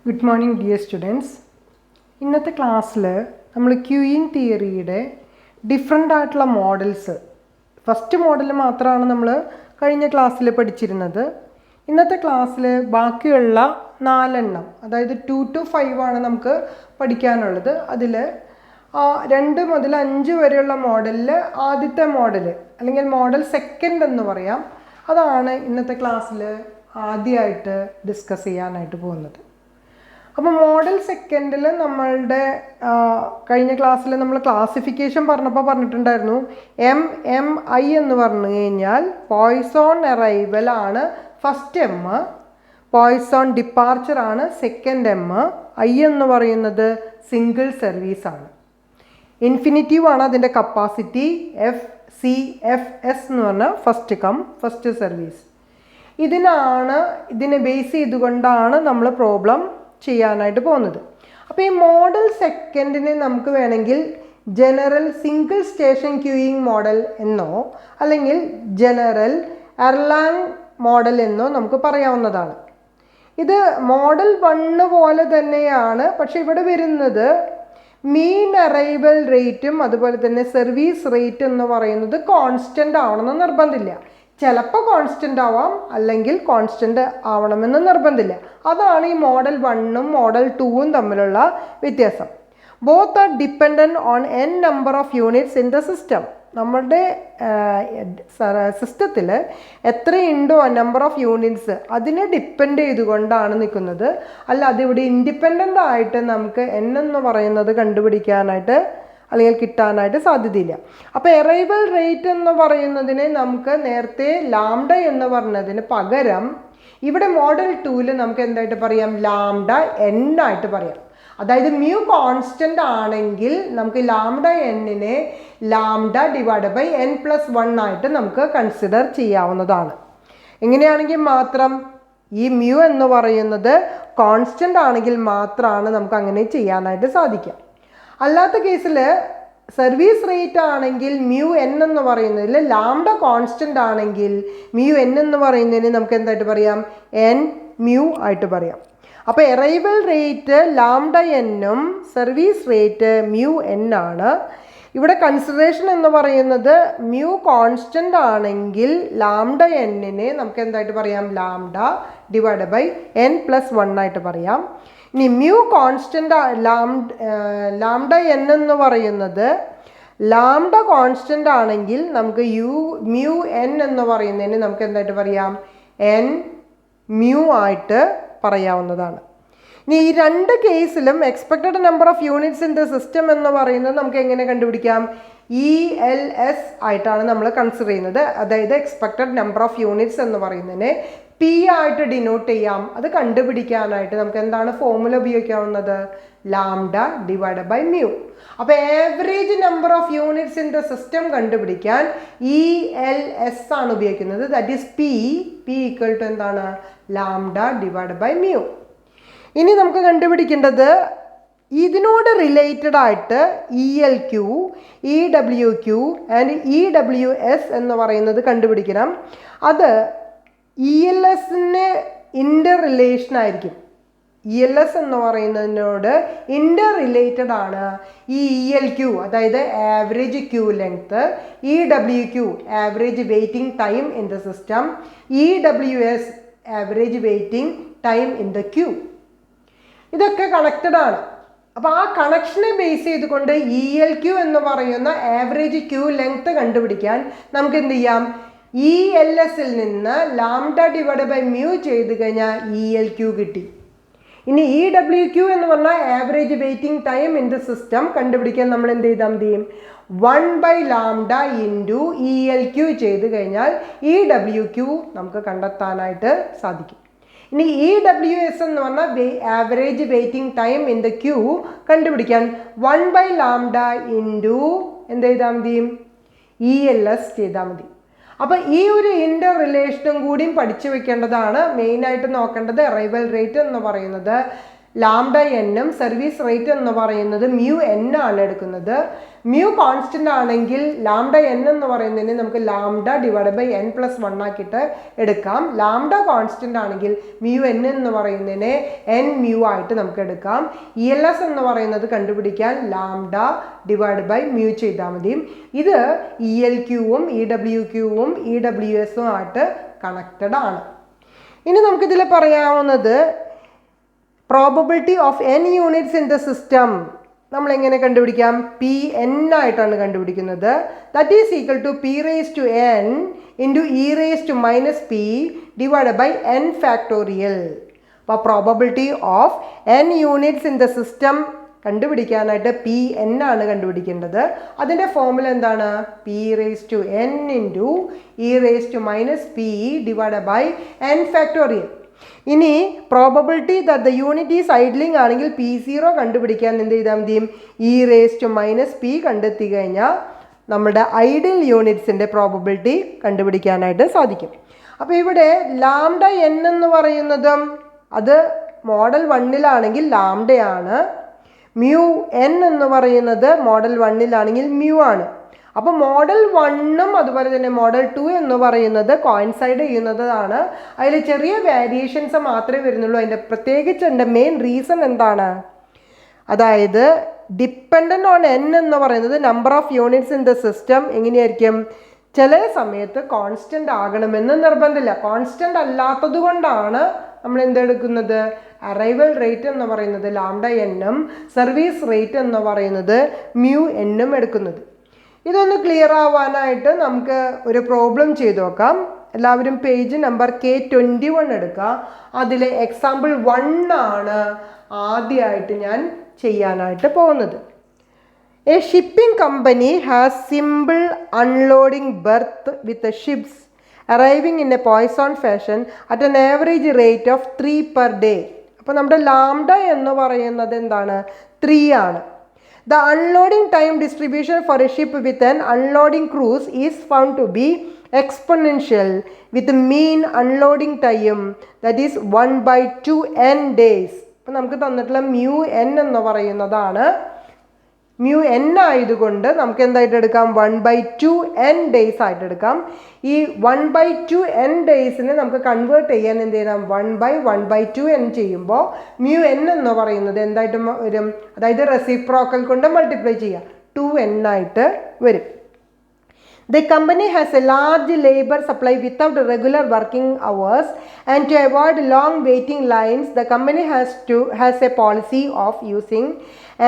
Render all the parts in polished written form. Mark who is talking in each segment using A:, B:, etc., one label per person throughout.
A: Good morning dear students. ഇന്നത്തെ ക്ലാസ്സിൽ നമ്മൾ ക്യൂയിങ് തിയറിയുടെ ഡിഫറെൻ്റ് ആയിട്ടുള്ള മോഡൽസ് ഫസ്റ്റ് മോഡൽ മാത്രമാണ് നമ്മൾ കഴിഞ്ഞ ക്ലാസ്സിൽ പഠിച്ചിരുന്നത്. ഇന്നത്തെ ക്ലാസ്സിൽ ബാക്കിയുള്ള 4 എണ്ണം, അതായത് 2 to 5 ആണ് നമുക്ക് പഠിക്കാനുള്ളത്. അതിൽ 2 മുതൽ 5 വരെയുള്ള മോഡലിൽ ആദ്യത്തെ മോഡൽ അല്ലെങ്കിൽ മോഡൽ സെക്കൻഡ് എന്ന് പറയാം, അതാണ് ഇന്നത്തെ ക്ലാസ്സിൽ ആദ്യമായിട്ട് ഡിസ്കസ് ചെയ്യാനായിട്ട് പോകുന്നത്. അപ്പോൾ മോഡൽ സെക്കൻഡിൽ നമ്മളുടെ കഴിഞ്ഞ ക്ലാസ്സിൽ നമ്മൾ ക്ലാസിഫിക്കേഷൻ പറഞ്ഞിട്ടുണ്ടായിരുന്നു. MMI എന്ന് പറഞ്ഞു കഴിഞ്ഞാൽ പോയ്സോൺ അറൈവൽ ആണ് ഫസ്റ്റ് എം, പോയ്സോൺ ഡിപ്പാർച്ചർ ആണ് സെക്കൻഡ് എം, I എന്ന് പറയുന്നത് സിംഗിൾ സർവീസ് ആണ്. ഇൻഫിനിറ്റീവ് ആണ് അതിൻ്റെ കപ്പാസിറ്റി, FCFS എന്ന് പറഞ്ഞാൽ ഫസ്റ്റ് സർവീസ്. ഇതിനെ ബേസ് ചെയ്തുകൊണ്ടാണ് നമ്മൾ പ്രോബ്ലം ചെയ്യാനായിട്ട് പോകുന്നത്. അപ്പോൾ ഈ മോഡൽ സെക്കൻഡിനെ നമുക്ക് വേണമെങ്കിൽ general single station queuing model എന്നോ അല്ലെങ്കിൽ ജനറൽ എർലാങ് മോഡൽ എന്നോ നമുക്ക് പറയാവുന്നതാണ്. ഇത് മോഡൽ 1 പോലെ തന്നെയാണ്, പക്ഷെ ഇവിടെ വരുന്നത് മീൻ അറൈവൽ റേറ്റും അതുപോലെ തന്നെ സർവീസ് റേറ്റ് എന്ന് പറയുന്നത് കോൺസ്റ്റൻ്റ് ആവണമെന്ന് നിർബന്ധമില്ല. ചിലപ്പോൾ കോൺസ്റ്റൻ്റ് ആവാം, അല്ലെങ്കിൽ കോൺസ്റ്റൻ്റ് ആവണമെന്ന് നിർബന്ധമില്ല. അതാണ് ഈ മോഡൽ 1ഉം മോഡൽ 2ഉം തമ്മിലുള്ള വ്യത്യാസം. Both are dependent on n number of units in the system. നമ്മുടെ സിസ്റ്റത്തിൽ എത്രയുണ്ടോ നമ്പർ ഓഫ് യൂണിറ്റ്സ് അതിനെ ഡിപ്പെൻഡ് ചെയ്തുകൊണ്ടാണ് നിൽക്കുന്നത്. അല്ല അതിവിടെ ഇൻഡിപെൻഡൻ്റ് ആയിട്ട് നമുക്ക് n എന്ന് പറയുന്നത് കണ്ടുപിടിക്കാനായിട്ട് അല്ലെങ്കിൽ കിട്ടാനായിട്ട് സാധ്യതയില്ല. അപ്പോൾ അറൈവൽ റേറ്റ് എന്ന് പറയുന്നതിനെ നമുക്ക് നേരത്തെ ലാംഡ എന്ന് പറഞ്ഞതിന് പകരം ഇവിടെ മോഡൽ 2ൽ നമുക്ക് എന്തായിട്ട് പറയാം, ലാംഡ n ആയിട്ട് പറയാം. അതായത് മ്യൂ കോൺസ്റ്റൻ്റ് ആണെങ്കിൽ നമുക്ക് ലാംഡ എന്നിനെ ലാംഡ ഡിവൈഡ് ബൈ n+1 ആയിട്ട് നമുക്ക് കൺസിഡർ ചെയ്യാവുന്നതാണ്. എങ്ങനെയാണെങ്കിൽ മാത്രം ഈ മ്യൂ എന്ന് പറയുന്നത് കോൺസ്റ്റൻ്റ് ആണെങ്കിൽ മാത്രമാണ് നമുക്ക് അങ്ങനെ ചെയ്യാനായിട്ട് സാധിക്കുക. അല്ലാത്ത കേസിൽ സർവീസ് റേറ്റ് ആണെങ്കിൽ മ്യൂ n എന്ന് പറയുന്നതിൽ ലാംഡ കോൺസ്റ്റൻ്റ് ആണെങ്കിൽ മ്യൂ n എന്ന് പറയുന്നതിന് നമുക്ക് എന്തായിട്ട് പറയാം, n മ്യൂ ആയിട്ട് പറയാം. അപ്പോൾ അറൈവൽ റേറ്റ് ലാംഡ എന്നും സർവീസ് റേറ്റ് മ്യൂ n ആണ്. ഇവിടെ കൺസിഡറേഷൻ എന്ന് പറയുന്നത് മ്യൂ കോൺസ്റ്റൻ്റ് ആണെങ്കിൽ ലാംഡ എന്നിനെ നമുക്ക് എന്തായിട്ട് പറയാം, ലാംഡ ഡിവൈഡ് ബൈ n+1 ആയിട്ട് പറയാം. ഇനി മ്യൂ കോൺസ്റ്റൻ്റ് ലാംഡ n എന്ന് പറയുന്നത് ലാംഡ കോൺസ്റ്റൻ്റ് ആണെങ്കിൽ നമുക്ക് മ്യൂ n എന്ന് പറയുന്നതിന് നമുക്ക് എന്തായിട്ട് പറയാം, n മ്യൂ ആയിട്ട് പറയാവുന്നതാണ്. ഇനി ഈ 2 കേസിലും expected number of units in the system എന്ന് പറയുന്നത് നമുക്ക് എങ്ങനെ കണ്ടുപിടിക്കാം, ELS ആയിട്ടാണ് നമ്മൾ കൺസിഡർ ചെയ്യുന്നത്. അതായത് എക്സ്പെക്റ്റഡ് നമ്പർ ഓഫ് യൂണിറ്റ്സ് എന്ന് പറയുന്നതിനെ P ആയിട്ട് ഡിനോട്ട് ചെയ്യാം. അത് കണ്ടുപിടിക്കാനായിട്ട് നമുക്ക് എന്താണ് ഫോർമുല ഉപയോഗിക്കാവുന്നത്, ലാംഡ ഡിവൈഡ് ബൈ മ്യൂ. അപ്പോൾ average number of units in the system കണ്ടുപിടിക്കാൻ ELS ആണ് ഉപയോഗിക്കുന്നത്. That is P equal to എന്താണ്, ലാംഡ ഡിവൈഡ് ബൈ മ്യൂ. ഇനി നമുക്ക് കണ്ടുപിടിക്കേണ്ടത് ഇതിനോട് റിലേറ്റഡ് ആയിട്ട് ELQ, EWQ ആൻഡ് EWS എന്ന് പറയുന്നത് കണ്ടുപിടിക്കണം. അത് ELSന് ഇൻ്റർ റിലേഷൻ ആയിരിക്കും. ELS എന്ന് പറയുന്നതിനോട് ഇൻ്റർ റിലേറ്റഡ് ആണ് ഈ ELQ, അതായത് average queue length, EWQ average waiting time in the system, EWS average waiting time in the queue. ഇതൊക്കെ കണക്റ്റഡ് ആണ്. അപ്പോൾ ആ കണക്ഷനെ ബേസ് ചെയ്തുകൊണ്ട് ELQ എന്ന് പറയുന്ന ആവറേജ് ക്യൂ ലെങ്ത് കണ്ടുപിടിക്കാൻ നമുക്ക് എന്ത് ചെയ്യാം, ELSൽ നിന്ന് ലാംഡ ഡിവൈഡ് ബൈ മ്യൂ ചെയ്ത് കഴിഞ്ഞാൽ ELQ കിട്ടി. ഇനി EWQ എന്ന് പറഞ്ഞാൽ average waiting time in the system കണ്ടുപിടിക്കാൻ നമ്മൾ എന്ത് ചെയ്താൽ മതി, 1/λ ഇൻറ്റു ELQ ചെയ്ത് കഴിഞ്ഞാൽ EWQ നമുക്ക് കണ്ടെത്താനായിട്ട് സാധിക്കും. ഇനി EWS എന്ന് പറഞ്ഞാൽ average waiting time in the queue കണ്ടുപിടിക്കാൻ 1/λ ഇൻറ്റു എന്ത് ചെയ്താൽ മതി, ELS ചെയ്താൽ മതി. അപ്പോൾ ഈ ഒരു ഇൻ്റർ റിലേഷനും കൂടിയും പഠിച്ചു വെക്കേണ്ടതാണ്. മെയിനായിട്ട് നോക്കേണ്ടത് അറൈവൽ റേറ്റ് എന്ന് പറയുന്നത് ലാംഡ എന്നും സർവീസ് റേറ്റ് എന്ന് പറയുന്നത് മ്യൂ എൻ ആണ് എടുക്കുന്നത്. മ്യൂ കോൺസ്റ്റന്റ് ആണെങ്കിൽ ലാംഡ എൻ എന്ന് പറയുന്നതിന് നമുക്ക് lambda divide by n plus 1 ആക്കിയിട്ട് എടുക്കാം. ലാംഡ കോൺസ്റ്റന്റ് ആണെങ്കിൽ മ്യൂ എൻ എന്ന് പറയുന്നതിനെ എൻ മ്യൂ ആയിട്ട് നമുക്ക് എടുക്കാം. ELS എന്ന് പറയുന്നത് കണ്ടുപിടിക്കാൻ ലാംഡ ഡിവൈഡ് ബൈ മ്യൂ ചെയ്താൽ മതി. ഇത് ELQവും EWQവും EWSും ആയിട്ട് കണക്റ്റഡ് ആണ്. ഇനി നമുക്കിതിൽ പറയാവുന്നത് probability of n units in the system നമ്മൾ എങ്ങനെ കണ്ടുപിടിക്കാം? പി എൻ ആയിട്ടാണ് കണ്ടുപിടിക്കുന്നത്. That is equal to P raise to N into E raise to minus P divide by N factorial. അപ്പോൾ probability of n units in the system കണ്ടുപിടിക്കാനായിട്ട് P N ആണ് കണ്ടുപിടിക്കേണ്ടത്. അതിൻ്റെ ഫോർമുല എന്താണ്? P raise to N into E raise to minus P divide by N factorial. ഇനി probability that the unit is idling ആണെങ്കിൽ P0 കണ്ടുപിടിക്കാൻ എന്ത് ചെയ്താൽ മതിയും? E raise to minus P കണ്ടെത്തി കഴിഞ്ഞാൽ നമ്മുടെ ഐഡിയൽ യൂണിറ്റ്സിൻ്റെ പ്രോബബിലിറ്റി കണ്ടുപിടിക്കാനായിട്ട് സാധിക്കും. അപ്പോൾ ഇവിടെ ലാംഡ എൻ എന്ന് പറയുന്നതും അത് മോഡൽ 1-ലാണെങ്കിൽ ലാംഡയാണ്. മ്യൂ എൻ എന്ന് പറയുന്നത് മോഡൽ 1-ലാണെങ്കിൽ മ്യൂ ആണ്. അപ്പോൾ മോഡൽ 1ഉം അതുപോലെ തന്നെ മോഡൽ 2 എന്ന് പറയുന്നത് കോയിൻസൈഡ് ചെയ്യുന്നതാണ്. അതിൽ ചെറിയ വേരിയേഷൻസ് മാത്രമേ വരുന്നുള്ളൂ. അതിൻ്റെ പ്രത്യേകിച്ച് എൻ്റെ മെയിൻ റീസൺ എന്താണ്? അതായത് ഡിപ്പെൻഡൻ്റ് ഓൺ n എന്ന് പറയുന്നത് number of units in the system എങ്ങനെയായിരിക്കും? ചില സമയത്ത് കോൺസ്റ്റൻ്റ് ആകണമെന്ന് നിർബന്ധമില്ല. കോൺസ്റ്റൻ്റ് അല്ലാത്തത് കൊണ്ടാണ് നമ്മൾ എന്തെടുക്കുന്നത്? അറൈവൽ റേറ്റ് എന്ന് പറയുന്നത് ലാംഡ എന്നും സർവീസ് റേറ്റ് എന്ന് പറയുന്നത് മ്യൂ എന്നും എടുക്കുന്നത്. ഇതൊന്ന് ക്ലിയർ ആവാനായിട്ട് നമുക്ക് ഒരു പ്രോബ്ലം ചെയ്ത് നോക്കാം. എല്ലാവരും പേജ് നമ്പർ K21 എടുക്കുക. അതിൽ എക്സാമ്പിൾ 1 ആണ് ആദ്യമായിട്ട് ഞാൻ ചെയ്യാനായിട്ട് പോകുന്നത്. A shipping company has simple unloading berth with ships arriving in a Poisson fashion at an average rate of 3 per day. അപ്പോൾ നമ്മുടെ ലാംഡ എന്ന് പറയുന്നത് എന്താണ്? 3 ആണ്. The unloading time distribution for a ship with an unloading cruise is found to be exponential with the mean unloading time that is 1/2n days. അപ്പോൾ നമുക്ക് തന്നിട്ടുള്ള mu n എന്ന് പറയുന്നതാണ്. മ്യൂ എൻ ആയതുകൊണ്ട് നമുക്ക് എന്തായിട്ട് എടുക്കാം? 1/2n ഡേയ്സ് ആയിട്ട് എടുക്കാം. ഈ 1/2n ഡേയ്സിനെ നമുക്ക് കൺവേർട്ട് ചെയ്യാൻ എന്ത് ചെയ്യണം? 1/1/2n ചെയ്യുമ്പോൾ മ്യൂ എൻ എന്ന് പറയുന്നത് എന്തായിട്ട് വരും? അതായത് റെസിപ്രോക്കൽ കൊണ്ട് മൾട്ടിപ്ലൈ ചെയ്യുക, 2n ആയിട്ട് വരും. The company has a large labor supply without regular working hours, and to avoid long waiting lines, the company has a policy of using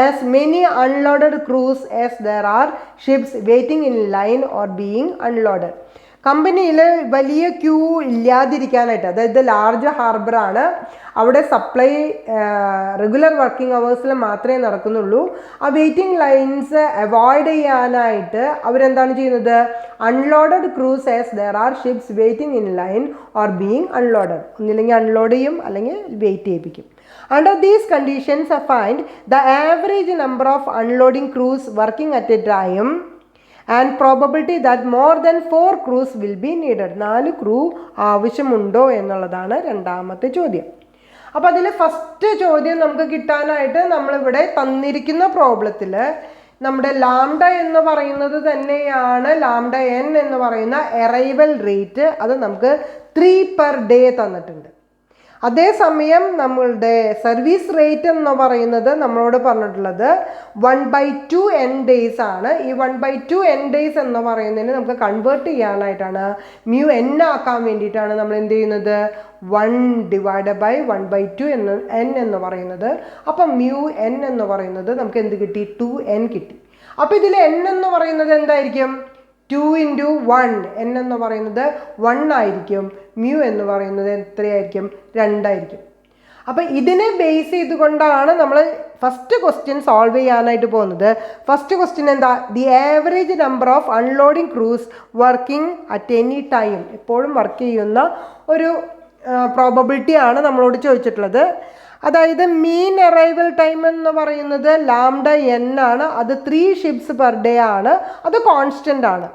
A: as many unloaded crews as there are ships waiting in line or being unloaded. കമ്പനിയിൽ വലിയ Q ഇല്ലാതിരിക്കാനായിട്ട്, അതായത് large ഹാർബറാണ്, അവിടെ supply regular working അവേഴ്സിൽ മാത്രമേ നടക്കുന്നുള്ളൂ. ആ waiting lines avoid ചെയ്യാനായിട്ട് അവരെന്താണ് ചെയ്യുന്നത്? Unloaded crews as there are ships waiting in line or being unloaded. ഒന്നില്ലെങ്കിൽ അൺലോഡ് ചെയ്യും അല്ലെങ്കിൽ വെയിറ്റ് ചെയ്യിപ്പിക്കും. Under these conditions, I find the average number of unloading crews working at a time and probability that more than 4 crews will be needed. 4 crew ആവശ്യമുണ്ടോ എന്നുള്ളതാണ് രണ്ടാമത്തെ ചോദ്യം. അപ്പോൾ അതിൽ ഫസ്റ്റ് ചോദ്യം നമുക്ക് കിട്ടാനായിട്ട് നമ്മളിവിടെ തന്നിരിക്കുന്ന പ്രോബ്ലത്തിൽ നമ്മുടെ ലാംഡ എന്ന് പറയുന്നത് തന്നെയാണ് ലാംഡ എൻ എന്ന് പറയുന്ന അറൈവൽ റേറ്റ്. അത് നമുക്ക് 3 per day തന്നിട്ടുണ്ട്. അതേസമയം നമ്മളുടെ സർവീസ് റേറ്റ് എന്ന് പറയുന്നത് നമ്മളോട് പറഞ്ഞിട്ടുള്ളത് 1/2n ഡേയ്സ് ആണ്. ഈ 1/2n ഡേയ്സ് എന്ന് പറയുന്നതിന് നമുക്ക് കൺവേർട്ട് ചെയ്യാനായിട്ടാണ്, മ്യൂ എൻ ആക്കാൻ വേണ്ടിയിട്ടാണ് നമ്മൾ എന്ത് ചെയ്യുന്നത്? 1 ഡിവൈഡ് ബൈ 1/2 എന്ന് പറയുന്നത്. അപ്പം മ്യൂ എൻ എന്ന് പറയുന്നത് നമുക്ക് എന്ത് കിട്ടി? 2n കിട്ടി. അപ്പോൾ ഇതിൽ n എന്ന് പറയുന്നത് എന്തായിരിക്കും? 2 × 1. n എന്ന് പറയുന്നത് 1 ആയിരിക്കും. മ്യൂ എന്ന് പറയുന്നത് എത്രയായിരിക്കും? 2 ആയിരിക്കും. അപ്പോൾ ഇതിനെ ബേസ് ചെയ്തുകൊണ്ടാണ് നമ്മൾ ഫസ്റ്റ് ക്വസ്റ്റ്യൻ സോൾവ് ചെയ്യാനായിട്ട് പോകുന്നത്. ഫസ്റ്റ് ക്വസ്റ്റ്യൻ എന്താ? The average number of unloading crews working at any time. എപ്പോഴും വർക്ക് ചെയ്യുന്ന ഒരു പ്രോബബിലിറ്റി ആണ് നമ്മളോട് ചോദിച്ചിട്ടുള്ളത്. അതായത് മീൻ അറൈവൽ ടൈം എന്ന് പറയുന്നത് ലാംഡ എൻ ആണ്. അത് 3 ഷിപ്സ് പെർ ഡേ ആണ്. അത് കോൺസ്റ്റൻ്റ് ആണ്.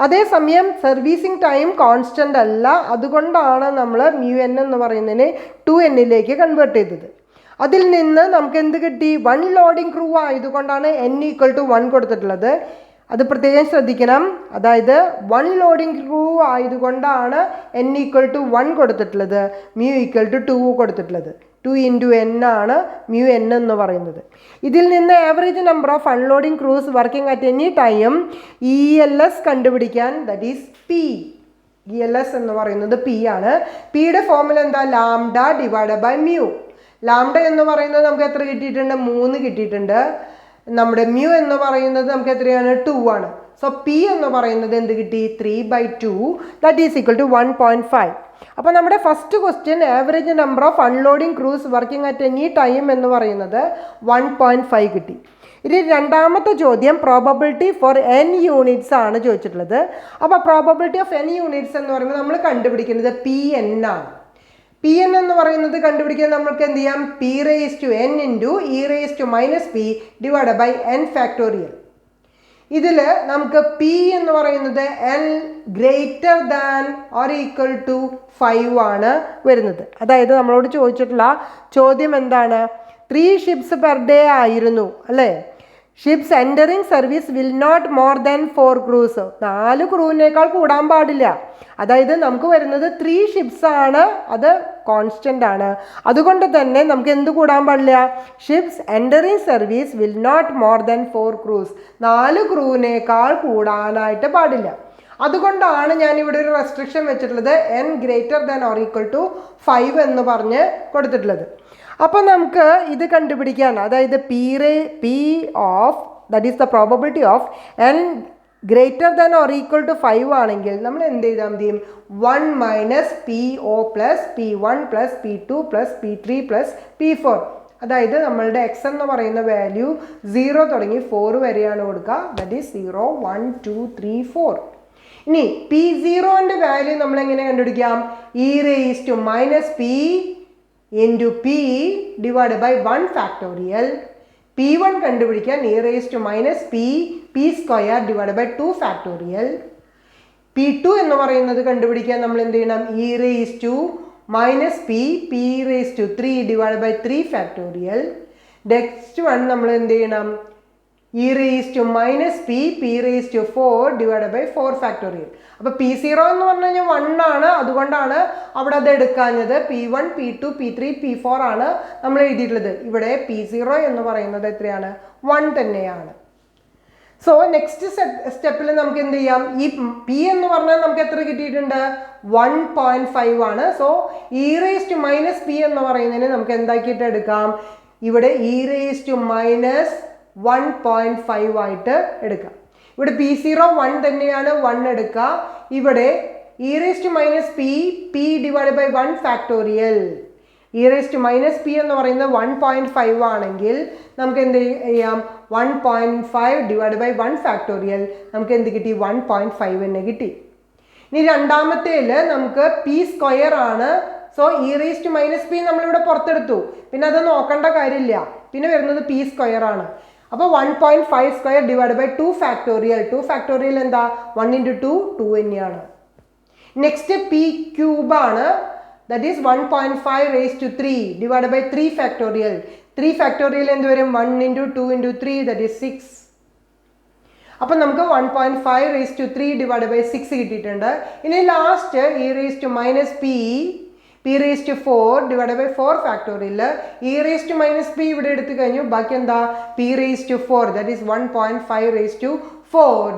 A: അതേസമയം സർവീസിങ് ടൈം കോൺസ്റ്റൻ്റ് അല്ല. അതുകൊണ്ടാണ് നമ്മൾ മ്യൂ എൻ എന്ന് പറയുന്നതിനെ 2n കൺവേർട്ട് ചെയ്തത്. അതിൽ നിന്ന് നമുക്ക് എന്ത് കിട്ടി? 1 ലോഡിംഗ് ക്രൂ ആയതുകൊണ്ടാണ് n = 1 കൊടുത്തിട്ടുള്ളത്. അത് പ്രത്യേകം ശ്രദ്ധിക്കണം. അതായത് 1 ലോഡിംഗ് ക്രൂ ആയതുകൊണ്ടാണ് n = 1 കൊടുത്തിട്ടുള്ളത്, mu = 2 കൊടുത്തിട്ടുള്ളത്. 2 × n ആണ് mu n എന്ന് പറയുന്നത്. ഇതിൽ നിന്ന് average number of unloading crews working at any time ELS കണ്ടുപിടിക്കാൻ, ദാറ്റ് ഈസ് P. ELS എന്ന് പറയുന്നത് P ആണ്. പിയുടെ ഫോർമുല എന്താ? Lambda divided by mu. Lambda എന്ന് പറയുന്നത് നമുക്ക് എത്ര കിട്ടിയിട്ടുണ്ട്? 3 കിട്ടിയിട്ടുണ്ട്. നമ്മുടെ മ്യൂ എന്ന് പറയുന്നത് നമുക്ക് എത്രയാണ്? 2 ആണ്. സോ P എന്ന് പറയുന്നത് എന്ത് കിട്ടി? 3/2, ദാറ്റ് ഈസ് ഈക്വൽ ടു 1.5. അപ്പോൾ നമ്മുടെ first question average number of unloading crews working at any time എന്ന് പറയുന്നത് 1.5 കിട്ടി. ഇനി രണ്ടാമത്തെ ചോദ്യം പ്രോബബിലിറ്റി ഫോർ n യൂണിറ്റ്സ് ആണ് ചോദിച്ചിട്ടുള്ളത്. അപ്പോൾ പ്രോബബിലിറ്റി ഓഫ് n യൂണിറ്റ്സ് എന്ന് പറയുമ്പോൾ നമ്മൾ കണ്ടുപിടിക്കുന്നത് Pn ആണ്. Pn എന്ന് പറയുന്നത് കണ്ടുപിടിക്കാൻ നമ്മൾക്ക് എന്ത് ചെയ്യാം? P⁻n × e⁻−p divide by n factorial. ഇതിൽ നമുക്ക് P എന്ന് പറയുന്നത് n > 5 ആണ് വരുന്നത്. അതായത് നമ്മളോട് ചോദിച്ചിട്ടുള്ള ചോദ്യം എന്താണ്? 3 ships per day ആയിരുന്നു അല്ലേ? Ships entering service will not more than 4 crews. 4 ക്രൂവിനേക്കാൾ കൂടാൻ പാടില്ല. അതായത് നമുക്ക് വരുന്നത് 3 ships ആണ്, അത് കോൺസ്റ്റൻ്റ് ആണ്. അതുകൊണ്ട് തന്നെ നമുക്ക് എന്ത് കൂടാൻ പാടില്ല? Ships entering service will not more than 4 crews. 4 ക്രൂവിനേക്കാൾ കൂടാനായിട്ട് പാടില്ല. അതുകൊണ്ടാണ് ഞാൻ ഇവിടെ ഒരു റെസ്ട്രിക്ഷൻ വെച്ചിട്ടുള്ളത്, n > 5 എന്ന് പറഞ്ഞ് കൊടുത്തിട്ടുള്ളത്. അപ്പോൾ നമുക്ക് ഇത് കണ്ടുപിടിക്കാൻ, അതായത് P of, that is the probability of n > 5 ആണെങ്കിൽ നമ്മൾ എന്ത് ചെയ്താൽ മതി? 1 - PO + P1 + P2 + P3 + P4. അതായത് നമ്മളുടെ x എന്ന് പറയുന്ന വാല്യൂ 0 തുടങ്ങി 4 വരെയാണ് കൊടുക്കുക. That is 0, 1, 2, 3, 4. ഇനി P0ൻ്റെ വാല്യൂ നമ്മൾ എങ്ങനെ കണ്ടുപിടിക്കാം? e⁻−p × p divide by 1 factorial. P1 കണ്ടുപിടിക്കാൻ e⁻−p p² divide by 2 factorial. P2 എന്ന് പറയുന്നത് കണ്ടുപിടിക്കാൻ നമ്മൾ എന്ത് ചെയ്യണം? e⁻−p p�3 divide by 3 factorial. Next one നമ്മൾ എന്ത് ചെയ്യണം? e⁻−p p⁴ divide by 4 factorial. അപ്പോൾ P0 എന്ന് പറഞ്ഞു കഴിഞ്ഞാൽ 1 ആണ്, അതുകൊണ്ടാണ് അവിടെ അത് എടുക്കാഞ്ഞത്. P1 P2 P3 P4 ആണ് നമ്മൾ എഴുതിയിട്ടുള്ളത്. ഇവിടെ P0 എന്ന് പറയുന്നത് എത്രയാണ്? 1 തന്നെയാണ്. സോ നെക്സ്റ്റ് സ്റ്റെപ്പിൽ നമുക്ക് എന്ത് ചെയ്യാം? ഈ P എന്ന് പറഞ്ഞാൽ നമുക്ക് എത്ര കിട്ടിയിട്ടുണ്ട്? 1.5 ആണ്. സോ e⁻−p എന്ന് പറയുന്നതിന് നമുക്ക് എന്താക്കിയിട്ട് എടുക്കാം? ഇവിടെ e⁻1.5 ആയിട്ട് എടുക്കാം. ഇവിടെ P0 1 തന്നെയാണ്, 1 എടുക്കുക. ഇവിടെ e⁻−p p divide by 1 factorial. e⁻−p എന്ന് പറയുന്നത് 1.5 ആണെങ്കിൽ നമുക്ക് എന്ത് ചെയ്യാം? 1.5 ഡിവൈഡ് ബൈ 1 ഫാക്ടോറിയൽ. നമുക്ക് എന്ത് കിട്ടി? 1.5 തന്നെ കിട്ടി. ഇനി രണ്ടാമത്തേൽ നമുക്ക് p² ആണ്. സോ e⁻−p നമ്മളിവിടെ പുറത്തെടുത്തു, പിന്നെ അത് നോക്കേണ്ട കാര്യമില്ല. പിന്നെ വരുന്നത് p² ആണ്. അപ്പോൾ 1.5² ഡിവൈഡ് ബൈ 2 ഫാക്ടോറിയൽ. 2 ഫാക്ടോറിയൽ എന്താ? 1 × 2 2 തന്നെയാണ്. നെക്സ്റ്റ് p³ ആണ്. That is 1.5³ divide by 3 factorial. 3 factorial എന്ത് വരും? 1 × 2 × 3 ദാറ്റ് ഈസ് 6. അപ്പം നമുക്ക് 1.5³ ഡിവൈഡ് ബൈ 6 കിട്ടിയിട്ടുണ്ട്. ഇനി last e⁻−p p⁴ divide by 4 factorial. e⁻−p ഇവിടെ എടുത്തു കഴിഞ്ഞു. ബാക്കി എന്താ? p⁴, that is 1.5³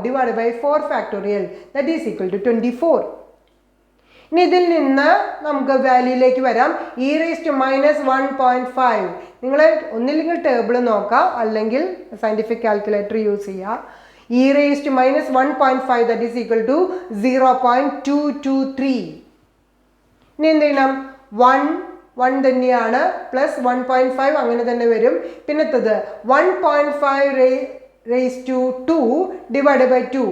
A: divide by 4 factorial. That is equal to 24. ഇനി ഇതിൽ നിന്ന് നമുക്ക് വാല്യൂയിലേക്ക് വരാം. e⁻1.5 നിങ്ങൾ ഒന്നില്ലെങ്കിൽ ടേബിൾ നോക്കാം, അല്ലെങ്കിൽ സയൻറ്റിഫിക് കാൽക്കുലേറ്റർ യൂസ് ചെയ്യുക. e⁻1.5 that is equal to 0.223. ഇനി എന്ത് ചെയ്യണം? 1 തന്നെയാണ്, പ്ലസ് 1.5 അങ്ങനെ തന്നെ വരും. പിന്നത്തത് 1.5² ഡിവൈഡ് ബൈ 2,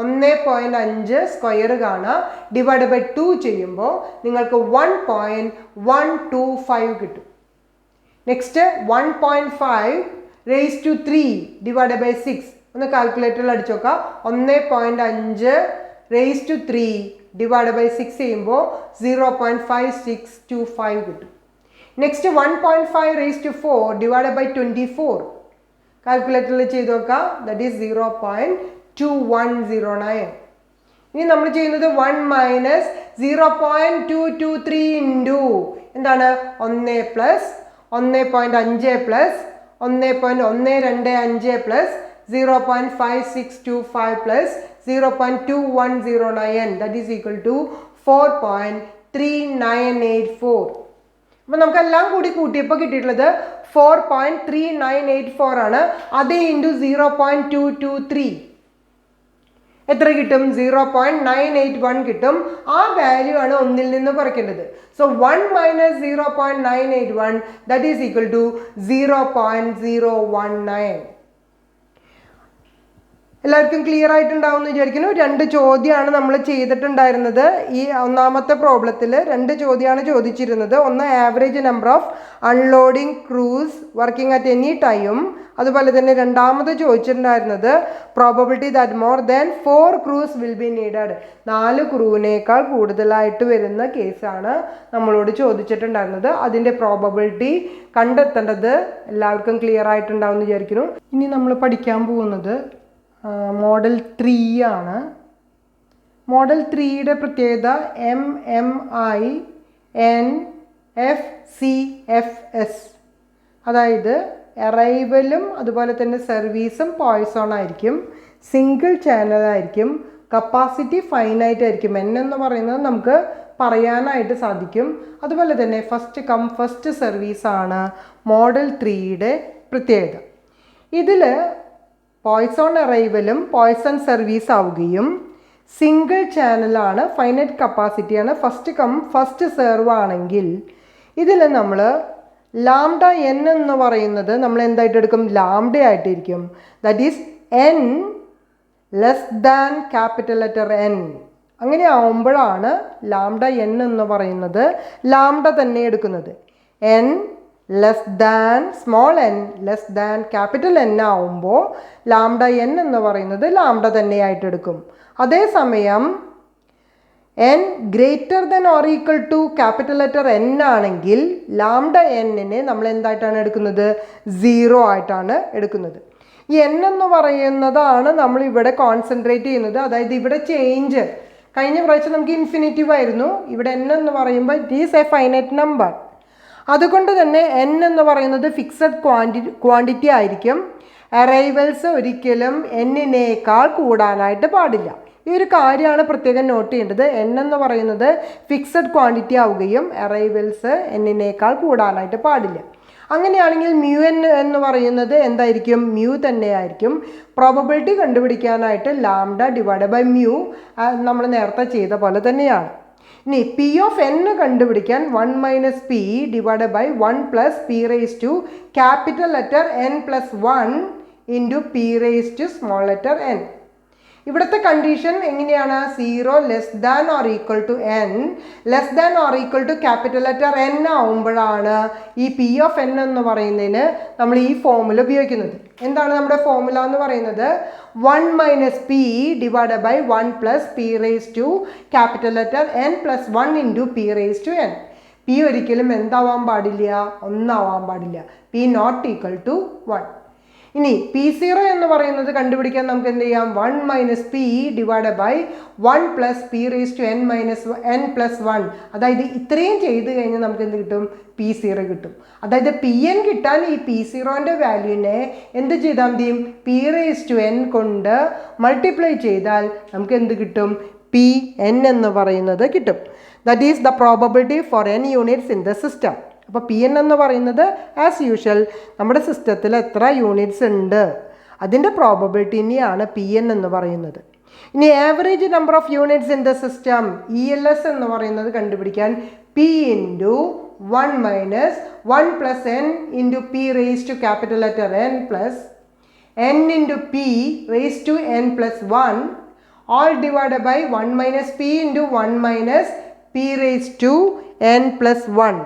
A: 1.5 സ്ക്വയർ കാണാം. ഡിവൈഡ് ബൈ 2 ചെയ്യുമ്പോൾ നിങ്ങൾക്ക് 1.125 കിട്ടും. നെക്സ്റ്റ് 1.5³ ഡിവൈഡ് ബൈ 6 ഒന്ന് കാൽക്കുലേറ്ററിൽ അടിച്ചു നോക്കാം. 1.5³ ഡിവൈഡ് ബൈ 6 ചെയ്യുമ്പോൾ 0.5625 കിട്ടും. Next 1.5 raised to 4 divided by 24. കാൽക്കുലേറ്ററിൽ ചെയ്ത് നോക്കാം. That is 0.2109. ഇനി നമ്മൾ ചെയ്യുന്നത് 1 മൈനസ് 0.223 ഇൻറ്റു എന്താണ് 1 plus 1.5 plus 1.125 plus 0.5625 plus 0.2109 that is equal to 4.3984. അപ്പം നമുക്കെല്ലാം കൂടി കൂട്ടിയപ്പോൾ കിട്ടിയിട്ടുള്ളത് 4.3984 ആണ്. അതേ ഇൻറ്റു 0.223 എത്ര കിട്ടും? 0.981 കിട്ടും. ആ വാല്യൂ ആണ് ഒന്നിൽ നിന്ന് കുറയ്ക്കേണ്ടത്. So 1 minus 0.981 that is equal to 0.019. എല്ലാവർക്കും ക്ലിയർ ആയിട്ടുണ്ടാവും എന്ന് വിചാരിക്കുന്നു. 2 ചോദ്യമാണ് നമ്മൾ ചെയ്തിട്ടുണ്ടായിരുന്നത്. ഈ ഒന്നാമത്തെ പ്രോബ്ലത്തിൽ 2 ചോദ്യമാണ് ചോദിച്ചിരുന്നത്. ഒന്ന് average number of unloading crews working at any time. അതുപോലെ തന്നെ രണ്ടാമത് ചോദിച്ചിട്ടുണ്ടായിരുന്നത് probability that more than 4 crews will be needed. 4 ക്രൂവിനേക്കാൾ കൂടുതലായിട്ട് വരുന്ന കേസാണ് നമ്മളോട് ചോദിച്ചിട്ടുണ്ടായിരുന്നത്. അതിൻ്റെ പ്രോബബിലിറ്റി കണ്ടെത്തേണ്ടത് എല്ലാവർക്കും ക്ലിയർ ആയിട്ടുണ്ടാവും എന്ന് വിചാരിക്കുന്നു. ഇനി നമ്മൾ പഠിക്കാൻ പോകുന്നത് മോഡൽ 3 ആണ്. മോഡൽ 3യുടെ പ്രത്യേകത MMINFCFS, അതായത് അറൈവലും അതുപോലെ തന്നെ സർവീസും പോയ്സോൺ ആയിരിക്കും, സിംഗിൾ ചാനൽ ആയിരിക്കും, കപ്പാസിറ്റി ഫൈനൈറ്റ് ആയിരിക്കും. N എന്ന് പറയുന്നത് നമുക്ക് പറയാനായിട്ട് സാധിക്കും. അതുപോലെ തന്നെ ഫസ്റ്റ് കം ഫസ്റ്റ് സർവീസാണ് മോഡൽ 3യുടെ പ്രത്യേകത. ഇതിൽ പോയ്സോൺ അറൈവലും പോയ്സൺ സർവീസ് ആവുകയും സിംഗിൾ ചാനലാണ്, ഫൈനൈറ്റ് കപ്പാസിറ്റിയാണ്, ഫസ്റ്റ് കം ഫസ്റ്റ് സെർവ് ആണെങ്കിൽ ഇതിൽ നമ്മൾ ലാംഡ n എന്ന് പറയുന്നത് നമ്മൾ എന്തായിട്ട് എടുക്കും? ലാംഡ ആയിട്ടിരിക്കും. That is n less than capital letter N. അങ്ങനെ ആവുമ്പോഴാണ് ലാംഡ n എന്ന് പറയുന്നത് ലാംഡ തന്നെ എടുക്കുന്നത്. n less than small n less than capital N ആവുമ്പോൾ ലാംഡ n എന്ന് പറയുന്നത് ലാംഡ തന്നെയായിട്ട് എടുക്കും. അതേസമയം n greater than or equal to capital letter N ആണെങ്കിൽ ലാംഡ n-നെ നമ്മൾ എന്തായിട്ടാണ് എടുക്കുന്നത്? 0 ആയിട്ടാണ് എടുക്കുന്നത്. ഈ n എന്ന് പറയുന്നതാണ് നമ്മൾ ഇവിടെ കോൺസെൻട്രേറ്റ് ചെയ്യുന്നത്. അതായത് ഇവിടെ ചേഞ്ച് കഴിഞ്ഞ പ്രാവശ്യം നമുക്ക് ഇൻഫിനിറ്റീവ് ആയിരുന്നു. ഇവിടെ n എന്ന് പറയുമ്പോൾ it is A finite number. അതുകൊണ്ട് തന്നെ n എന്ന് പറയുന്നത് ഫിക്സഡ് ക്വാണ്ടിറ്റി ആയിരിക്കും. അറൈവൽസ് ഒരിക്കലും n-നേക്കാൾ കൂടാനായിട്ട് പാടില്ല. ഈ ഒരു കാര്യമാണ് പ്രത്യേകം നോട്ട് ചെയ്യേണ്ടത്. n എന്ന് പറയുന്നത് ഫിക്സഡ് ക്വാണ്ടിറ്റി ആവുകയും അറൈവൽസ് n-നേക്കാൾ കൂടാനായിട്ട് പാടില്ല. അങ്ങനെയാണെങ്കിൽ മ്യൂ n എന്ന് പറയുന്നത് എന്തായിരിക്കും? മ്യൂ തന്നെയായിരിക്കും. പ്രോബബിലിറ്റി കണ്ടുപിടിക്കാനായിട്ട് ലാംഡ ഡിവൈഡ് ബൈ മ്യൂ നമ്മൾ നേരത്തെ ചെയ്ത പോലെ തന്നെയാണ്. ഇനി പി ഓഫ് n കണ്ടുപിടിക്കാൻ 1 minus P divide by 1 plus P raise to capital letter n plus 1 into P raise to small letter n. ഇവിടുത്തെ കണ്ടീഷൻ എങ്ങനെയാണ്? 0 less than or equal to n less than or equal to capital letter n ആവുമ്പോഴാണ് ഈ P of n എന്ന് പറയുന്നതിന് നമ്മൾ ഈ formula ഉപയോഗിക്കുന്നത്. എന്താണ് നമ്മുടെ ഫോമുല എന്ന് പറയുന്നത്? 1 minus P divide by 1 plus P raise to capital letter n plus 1 into P raise to n. P ഒരിക്കലും എന്താവാൻ പാടില്ല? 1 ആവാൻ പാടില്ല. P not equal to 1. ഇനി P0 എന്ന് പറയുന്നത് കണ്ടുപിടിക്കാൻ നമുക്ക് എന്ത് ചെയ്യാം? 1 minus P divide by 1 plus P raise to n minus n plus 1. അതായത് ഇത്രയും ചെയ്ത് കഴിഞ്ഞാൽ നമുക്ക് എന്ത് കിട്ടും? P0 കിട്ടും. അതായത് Pn കിട്ടാൻ ഈ P0ൻ്റെ വാല്യൂവിനെ എന്ത് ചെയ്താൽ മതിയും? പി റേസ് ടു n കൊണ്ട് മൾട്ടിപ്ലൈ ചെയ്താൽ നമുക്ക് എന്ത് കിട്ടും? Pn എന്ന് പറയുന്നത് കിട്ടും. That is the probability four n units in the system. അപ്പോൾ Pn എന്ന് പറയുന്നത് ആസ് യൂഷ്വൽ നമ്മുടെ സിസ്റ്റത്തിൽ എത്ര യൂണിറ്റ്സ് ഉണ്ട് അതിൻ്റെ പ്രോബബിലിറ്റിനെയാണ് Pn എന്ന് പറയുന്നത്. ഇനി average number of units in the system ELS എന്ന് പറയുന്നത് കണ്ടുപിടിക്കാൻ P into 1 minus 1 plus n into P raise to capital letter n plus n into P raise to n plus 1 all divided by 1 minus p into 1 minus p raised to n plus 1.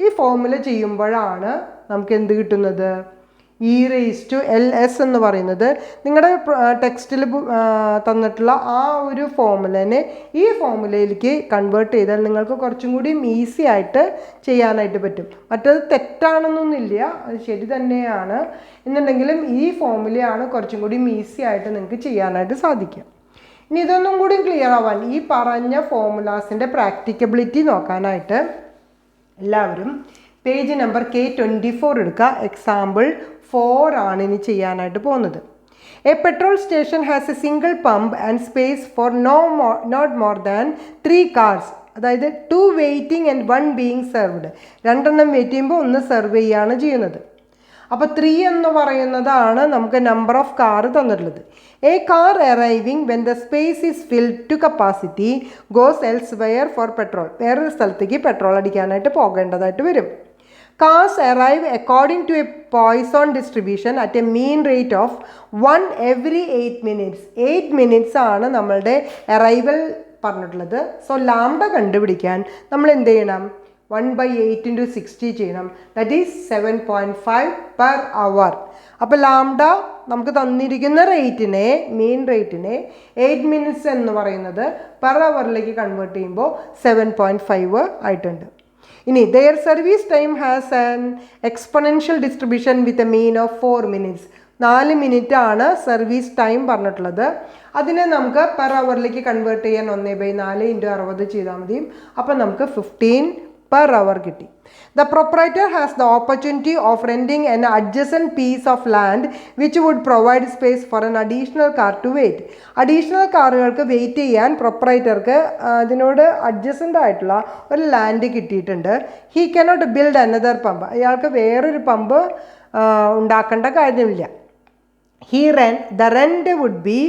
A: ഈ formula ചെയ്യുമ്പോഴാണ് നമുക്ക് എന്ത് കിട്ടുന്നത്? E raise to L S എന്ന് പറയുന്നത് നിങ്ങളുടെ ടെക്സ്റ്റിൽ തന്നിട്ടുള്ള ആ ഒരു ഫോമുലേനെ ഈ ഫോമുലയിലേക്ക് കൺവേർട്ട് ചെയ്താൽ നിങ്ങൾക്ക് കുറച്ചും കൂടി ഈസി ആയിട്ട് ചെയ്യാനായിട്ട് പറ്റും. മറ്റത് തെറ്റാണെന്നൊന്നുമില്ല, അത് ശരി തന്നെയാണ്. എന്നുണ്ടെങ്കിലും ഈ ഫോമുലയാണ് കുറച്ചും കൂടി ഈസി ആയിട്ട് നിങ്ങൾക്ക് ചെയ്യാനായിട്ട് സാധിക്കുക. ഇനി ഇതൊന്നും കൂടി ക്ലിയർ ആവാൻ ഈ പറഞ്ഞ ഫോമുലാസിൻ്റെ പ്രാക്ടിക്കബിലിറ്റി നോക്കാനായിട്ട് എല്ലാവരും പേജ് നമ്പർ K24 എടുക്കുക. എക്സാമ്പിൾ 4 ആണ് ഇനി ചെയ്യാനായിട്ട് പോകുന്നത്. A petrol station has a single pump and space for not more than 3 cars. അതായത് 2 വെയിറ്റിംഗ് ആൻഡ് 1 ബീയിങ് സെർവ്ഡ്. 2 എണ്ണം വെയിറ്റ് ചെയ്യുമ്പോൾ 1 സെർവ് ചെയ്യുകയാണ് ചെയ്യുന്നത്. അപ്പോൾ 3 എന്ന് പറയുന്നതാണ് നമുക്ക് നമ്പർ ഓഫ് കാർ തന്നിട്ടുള്ളത്. A car arriving when the space is filled to capacity goes elsewhere for petrol. വേറൊരു സ്ഥലത്തേക്ക് പെട്രോൾ അടിക്കാനായിട്ട് പോകേണ്ടതായിട്ട് വരും. Cars arrive according to a Poisson distribution at a mean rate of 1 every 8 minutes. 8 minutes ആണ് നമ്മളുടെ arrival പറഞ്ഞിട്ടുള്ളത്. So lambda കണ്ടുപിടിക്കാൻ നമ്മൾ എന്ത് ചെയ്യണം? 1/8 × 60 ചെയ്യണം. That is 7.5 per hour. അപ്പോൾ ലാംഡ നമുക്ക് തന്നിരിക്കുന്ന റേറ്റിനെ, മീൻ റേറ്റിനെ 8 മിനിറ്റ്സ് എന്ന് പറയുന്നത് പെർ അവറിലേക്ക് കൺവേർട്ട് ചെയ്യുമ്പോൾ 7.5 ആയിട്ടുണ്ട്. ഇനി their service time has an exponential distribution with a mean of 4 minutes. 4 minute ആണ് സർവീസ് ടൈം പറഞ്ഞിട്ടുള്ളത്. അതിനെ നമുക്ക് പെർ അവറിലേക്ക് കൺവേർട്ട് ചെയ്യാൻ 1/4 × 60 ചെയ്താൽ മതി. അപ്പം നമുക്ക് 15 per hour കിട്ടി. The proprietor has the opportunity of renting an adjacent piece of land which would provide space for an additional car to wait. Additional കാറുകൾക്ക് വെയിറ്റ് ചെയ്യാൻ പ്രൊപ്പറേറ്റർക്ക് അതിനോട് അഡ്ജസൻ്റ് ആയിട്ടുള്ള ഒരു ലാൻഡ് കിട്ടിയിട്ടുണ്ട്. He cannot build another pump. അയാൾക്ക് വേറൊരു pump ഉണ്ടാക്കേണ്ട കാര്യമില്ല. The rent would be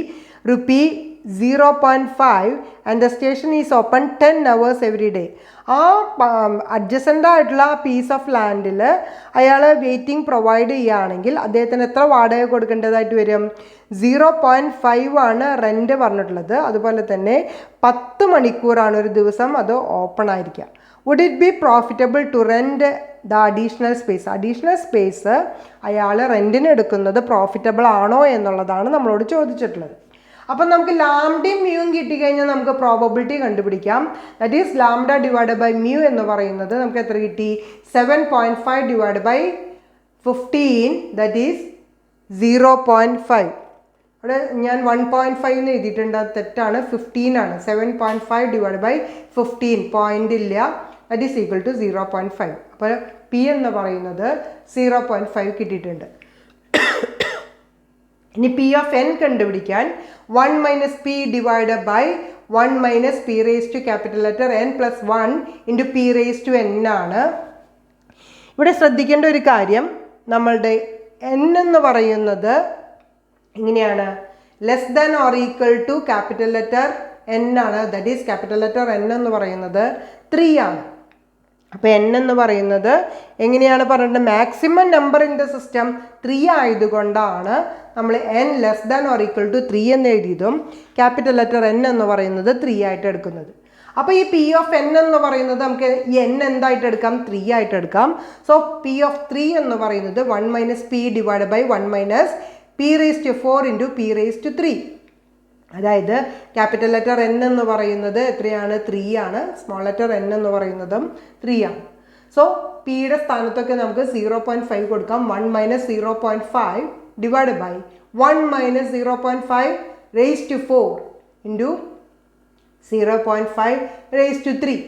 A: ₹0.5 and the station is open 10 hours every day. ആ അഡ്ജസൻ്റ് ആയിട്ടുള്ള പീസ് ഓഫ് ലാൻഡിൽ അയാൾ വെയിറ്റിംഗ് പ്രൊവൈഡ് ചെയ്യുകയാണെങ്കിൽ അദ്ദേഹത്തിന് എത്ര വാടക കൊടുക്കേണ്ടതായിട്ട് വരും? 0.5 ആണ് റെൻ്റ് പറഞ്ഞിട്ടുള്ളത്. അതുപോലെ തന്നെ 10 മണിക്കൂറാണ് ഒരു ദിവസം അത് ഓപ്പൺ ആയിരിക്കുക. Would it be profitable to rent the additional space? Additional space അയാൾ റെൻറ്റിന് എടുക്കുന്നത് പ്രോഫിറ്റബിൾ ആണോ എന്നുള്ളതാണ് നമ്മളോട് ചോദിച്ചിട്ടുള്ളത്. അപ്പം നമുക്ക് ലാംഡയും മ്യൂവും കിട്ടിക്കഴിഞ്ഞാൽ നമുക്ക് പ്രോബബിലിറ്റി കണ്ടുപിടിക്കാം. That is lambda divide by mu എന്ന് പറയുന്നത് നമുക്ക് എത്ര കിട്ടി? 7.5 ഡിവൈഡ് ബൈ 15 ദാറ്റ് ഈസ് 0.5. അവിടെ ഞാൻ 1.5 എന്ന് എഴുതിയിട്ടുണ്ട്, അത് തെറ്റാണ്, 15 ആണ്. 7.5 ഡിവൈഡ് ബൈ 15 പോയിൻ്റ് ഇല്ല, ദാറ്റ് ഈസ് ഈക്വൽ ടു 0.5. അപ്പോൾ പി എന്ന് പറയുന്നത് 0.5 കിട്ടിയിട്ടുണ്ട്. ഇനി പി ഓഫ് എൻ കണ്ടുപിടിക്കാൻ 1 - p divide by 1 - p raise to capital letter n + 1 × p raise to n ആണ്. ഇവിടെ ശ്രദ്ധിക്കേണ്ട ഒരു കാര്യം, നമ്മളുടെ n എന്ന് പറയുന്നത് എങ്ങനെയാണ്? Less than or equal to capital letter n ആണ്. That is capital letter n എന്ന് പറയുന്നത് 3 ആണ്. അപ്പോൾ n എന്ന് പറയുന്നത് എങ്ങനെയാണ് പറഞ്ഞിട്ട്? Maximum number in the system 3 ആയതുകൊണ്ടാണ് നമ്മൾ n less than or equal to 3 എന്ന് എഴുതിയതും ക്യാപിറ്റൽ ലെറ്റർ n എന്ന് പറയുന്നത് 3 ആയിട്ട് എടുക്കുന്നത്. അപ്പോൾ ഈ പി ഓഫ് n എന്ന് പറയുന്നത് നമുക്ക് ഈ n എന്തായിട്ട് എടുക്കാം? 3 ആയിട്ട് എടുക്കാം. സോ പി ഓഫ് 3 എന്ന് പറയുന്നത് 1 - p divide by 1 - p raise to 4 × p raise to 3. അതായത് ക്യാപിറ്റൽ ലെറ്റർ n എന്ന് പറയുന്നത് എത്രയാണ്? 3 ആണ്. സ്മോൾ ലെറ്റർ n എന്ന് പറയുന്നതും 3 ആണ്. സോ പിയുടെ സ്ഥാനത്തൊക്കെ നമുക്ക് 0.5 കൊടുക്കാം. 1 - 0.5 divide by 1 - 0.5 raise to 4 × 0.5 raise to 3.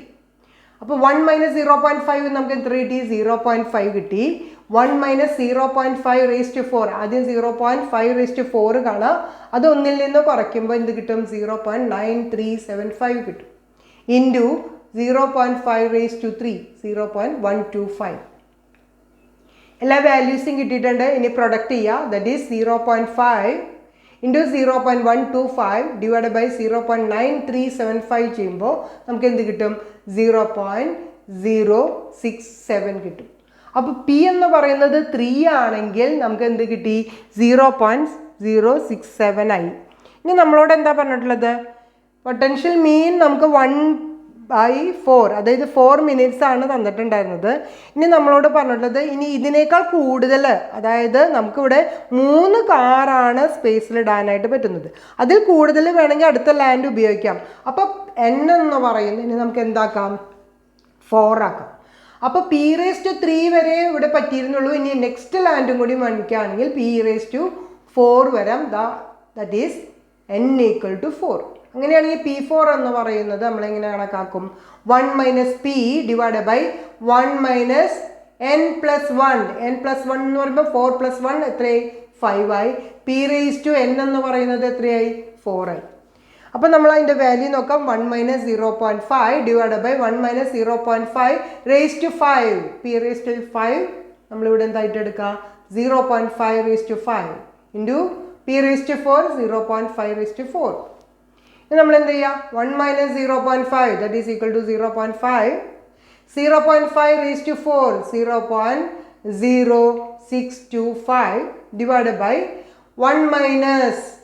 A: അപ്പോൾ 1 - 0.5 നമുക്ക് എത്ര കിട്ടി? 0.5 കിട്ടി. 1 - 0.5 റേസ് ടു 4. ആദ്യം 0.5 റേസ് ടു 4 കാണാം. അത് 1-ൽ നിന്ന് കുറയ്ക്കുമ്പോൾ എന്ത് കിട്ടും? 0.9375 കിട്ടും. Into 0.5 raise to 3 0.125. എല്ലാ വാല്യൂസും കിട്ടിയിട്ടുണ്ട്. ഇനി പ്രൊഡക്റ്റ് ചെയ്യുക. That is 0.5 into 0.125 divide by 0.9375 ചെയ്യുമ്പോൾ നമുക്ക് എന്ത് കിട്ടും? 0.067 കിട്ടും. അപ്പോൾ പി എന്ന് പറയുന്നത് 3 ആണെങ്കിൽ നമുക്ക് എന്ത് കിട്ടി? 0.067 ആയി. ഇനി നമ്മളോട് എന്താ പറഞ്ഞിട്ടുള്ളത്? പൊട്ടൻഷ്യൽ മീൻ നമുക്ക് ബൈ 4, അതായത് 4 minutes ആണ് തന്നിട്ടുണ്ടായിരുന്നത്. ഇനി നമ്മളോട് പറഞ്ഞിട്ടുള്ളത് ഇനി ഇതിനേക്കാൾ കൂടുതൽ, അതായത് നമുക്കിവിടെ 3 കാറാണ് സ്പേസിൽ ഇടാനായിട്ട് പറ്റുന്നത്. അതിൽ കൂടുതൽ വേണമെങ്കിൽ അടുത്ത ലാൻഡ് ഉപയോഗിക്കാം. അപ്പോൾ n എന്ന് പറയുന്നത് ഇനി നമുക്ക് എന്താക്കാം, 4 ആക്കാം. അപ്പോൾ p⁻3 വരെ ഇവിടെ പറ്റിയിരുന്നുള്ളൂ. ഇനി നെക്സ്റ്റ് ലാൻഡും കൂടി വാങ്ങിക്കുകയാണെങ്കിൽ p⁻4 വരാം. That is n = 4. അങ്ങനെയാണെങ്കിൽ p4 എന്ന് പറയുന്നത് നമ്മളെങ്ങനെ കണക്കാക്കും, 1 - p divide by 1 - n + 1. n + 1 എന്ന് പറയുമ്പോൾ 4 + 1 എത്രയായി, 5 ആയി. p⁻n എന്ന് പറയുന്നത് എത്രയായി, 4 ആയി. അപ്പോൾ നമ്മൾ അതിൻ്റെ വാല്യൂ നോക്കാം. 1 - 0.5 ഡിവൈഡ് ബൈ 1 - 0.5 p⁻5 നമ്മളിവിടെ എന്തായിട്ട് എടുക്കുക, 0.5 ഇൻറ്റു p⁻4 0.5 ഇനി നമ്മൾ എന്ത് ചെയ്യുക, 1 - 0.5 that is equal to 0.5 0.5 0.0625 divide by 1 -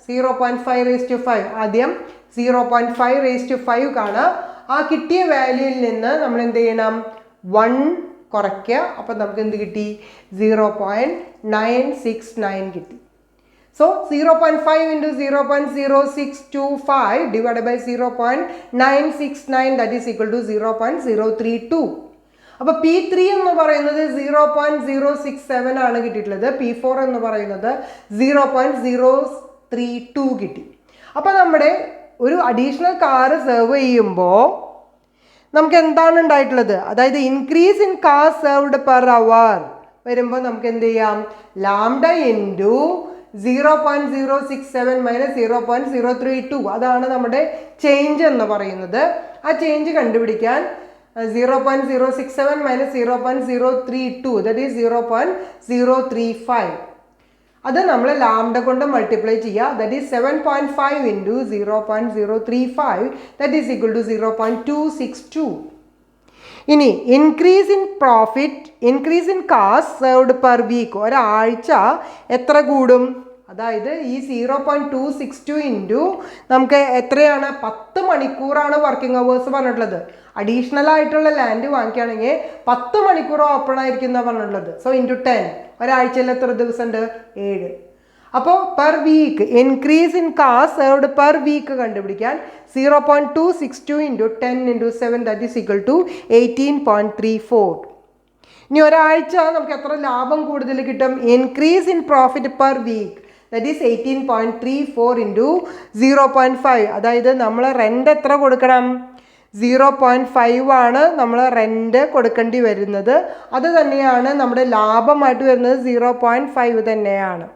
A: 0.5 ആദ്യം 0.5 കാണാം. ആ കിട്ടിയ വാല്യൂയിൽ നിന്ന് നമ്മൾ എന്ത് ചെയ്യണം, 1 കുറയ്ക്കുക. അപ്പം നമുക്ക് എന്ത് കിട്ടി, 0.969 കിട്ടി. So 0.5 into 0.0625 divided by 0.969 that is equal to 0.032. അപ്പോൾ p3 എന്ന് പറയുന്നത് 0.067 ആണ് കിട്ടിയിട്ടുള്ളത്. p4 എന്ന് പറയുന്നത് 0.032 കിട്ടി. അപ്പോൾ നമ്മുടെ ഒരു അഡീഷണൽ കാറ് സെർവ് ചെയ്യുമ്പോൾ നമുക്ക് എന്താണ് ഉണ്ടായിട്ടുള്ളത്, അതായത് increase in car served per hour വരുമ്പോൾ നമുക്ക് എന്ത് ചെയ്യാം, ലാംഡ ഇൻറ്റു 0.067 മൈനസ് 0.032 അതാണ് നമ്മുടെ ചേഞ്ച് എന്ന് പറയുന്നത്. ആ ചേഞ്ച് കണ്ടുപിടിക്കാൻ 0.067 മൈനസ് 0.032 ദാറ്റ് ഈസ് 0.035 അത് നമ്മൾ ലാംഡ കൊണ്ട് മൾട്ടിപ്ലൈ ചെയ്യുക. That is 7.5 into 0.035 that is equal to 0.262. ഇനി increase in profit, increase in cost served per week ഒരാഴ്ച എത്ര കൂടും, അതായത് ഈ 0.262 ഇൻറ്റു നമുക്ക് എത്രയാണ്, 10 മണിക്കൂറാണ് വർക്കിംഗ് അവേഴ്സ് പറഞ്ഞിട്ടുള്ളത്. അഡീഷണൽ ആയിട്ടുള്ള ലാൻഡ് വാങ്ങിക്കുകയാണെങ്കിൽ 10 മണിക്കൂർ ഓപ്പൺ ആയിരിക്കും എന്നാണ് പറഞ്ഞിട്ടുള്ളത്. സോ ഇൻറ്റു 10 ഒരാഴ്ചയിൽ എത്ര ദിവസം ഉണ്ട്, 7. അപ്പോൾ per week increase in cost served per week കണ്ടുപിടിക്കാൻ 0.262 into 10 into 7 that is equal to 18.34. ഇനി ഒരാഴ്ച നമുക്ക് എത്ര ലാഭം കൂടുതൽ കിട്ടും, increase in profit per week that is 18.34 into 0.5 അതായത് നമ്മൾ റെൻ്റ് എത്ര കൊടുക്കണം, 0.5 ആണ് നമ്മൾ റെൻ്റ് കൊടുക്കേണ്ടി വരുന്നത്. അത് തന്നെയാണ് നമ്മുടെ ലാഭമായിട്ട് വരുന്നത് 0.5 തന്നെയാണ്.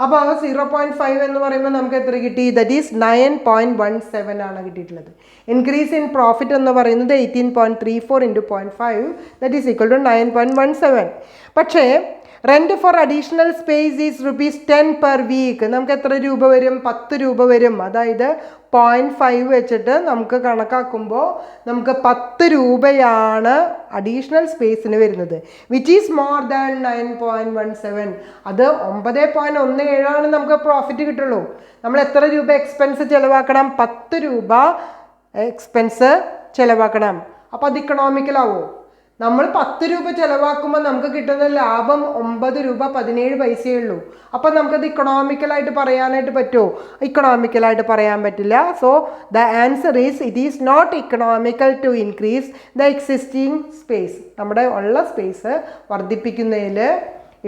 A: അപ്പോൾ ആ 0.5 എന്ന് പറയുമ്പോൾ നമുക്ക് എത്ര കിട്ടി, ദറ്റ് ഈസ് 9.17 ആണ് കിട്ടിയിട്ടുള്ളത്. ഇൻക്രീസ് ഇൻ പ്രോഫിറ്റ് എന്ന് പറയുന്നത് 18.34 into 0.5 that is equal to 9.17. പക്ഷേ rent for additional space is ₹10 per week നമുക്ക് എത്ര രൂപ വരും, 10 രൂപ വരും. അതായത് 0.5 വെച്ചിട്ട് നമുക്ക് കണക്കാക്കുമ്പോൾ നമുക്ക് 10 രൂപയാണ് അഡീഷണൽ സ്പേസിന് വരുന്നത്, വിച്ച് ഈസ് മോർ ദാൻ 9.17. അത് 9.17 ആണ് നമുക്ക് പ്രോഫിറ്റ് കിട്ടുള്ളൂ. നമ്മൾ എത്ര രൂപ എക്സ്പെൻസ് ചിലവാക്കണം, 10 രൂപ എക്സ്പെൻസ് ചിലവാക്കണം. അപ്പോൾ അത് ഇക്കണോമിക്കലാവോ, നമ്മൾ 10 രൂപ ചിലവാക്കുമ്പോൾ നമുക്ക് കിട്ടുന്ന ലാഭം 9 രൂപ 17 പൈസയേ ഉള്ളൂ. അപ്പം നമുക്കത് ഇക്കണോമിക്കലായിട്ട് പറയാനായിട്ട് പറ്റുമോ, ഇക്കണോമിക്കലായിട്ട് പറയാൻ പറ്റില്ല. So the answer is it is not economical to increase the existing space. നമ്മുടെ ഉള്ള സ്പേസ് വർദ്ധിപ്പിക്കുന്നതിൽ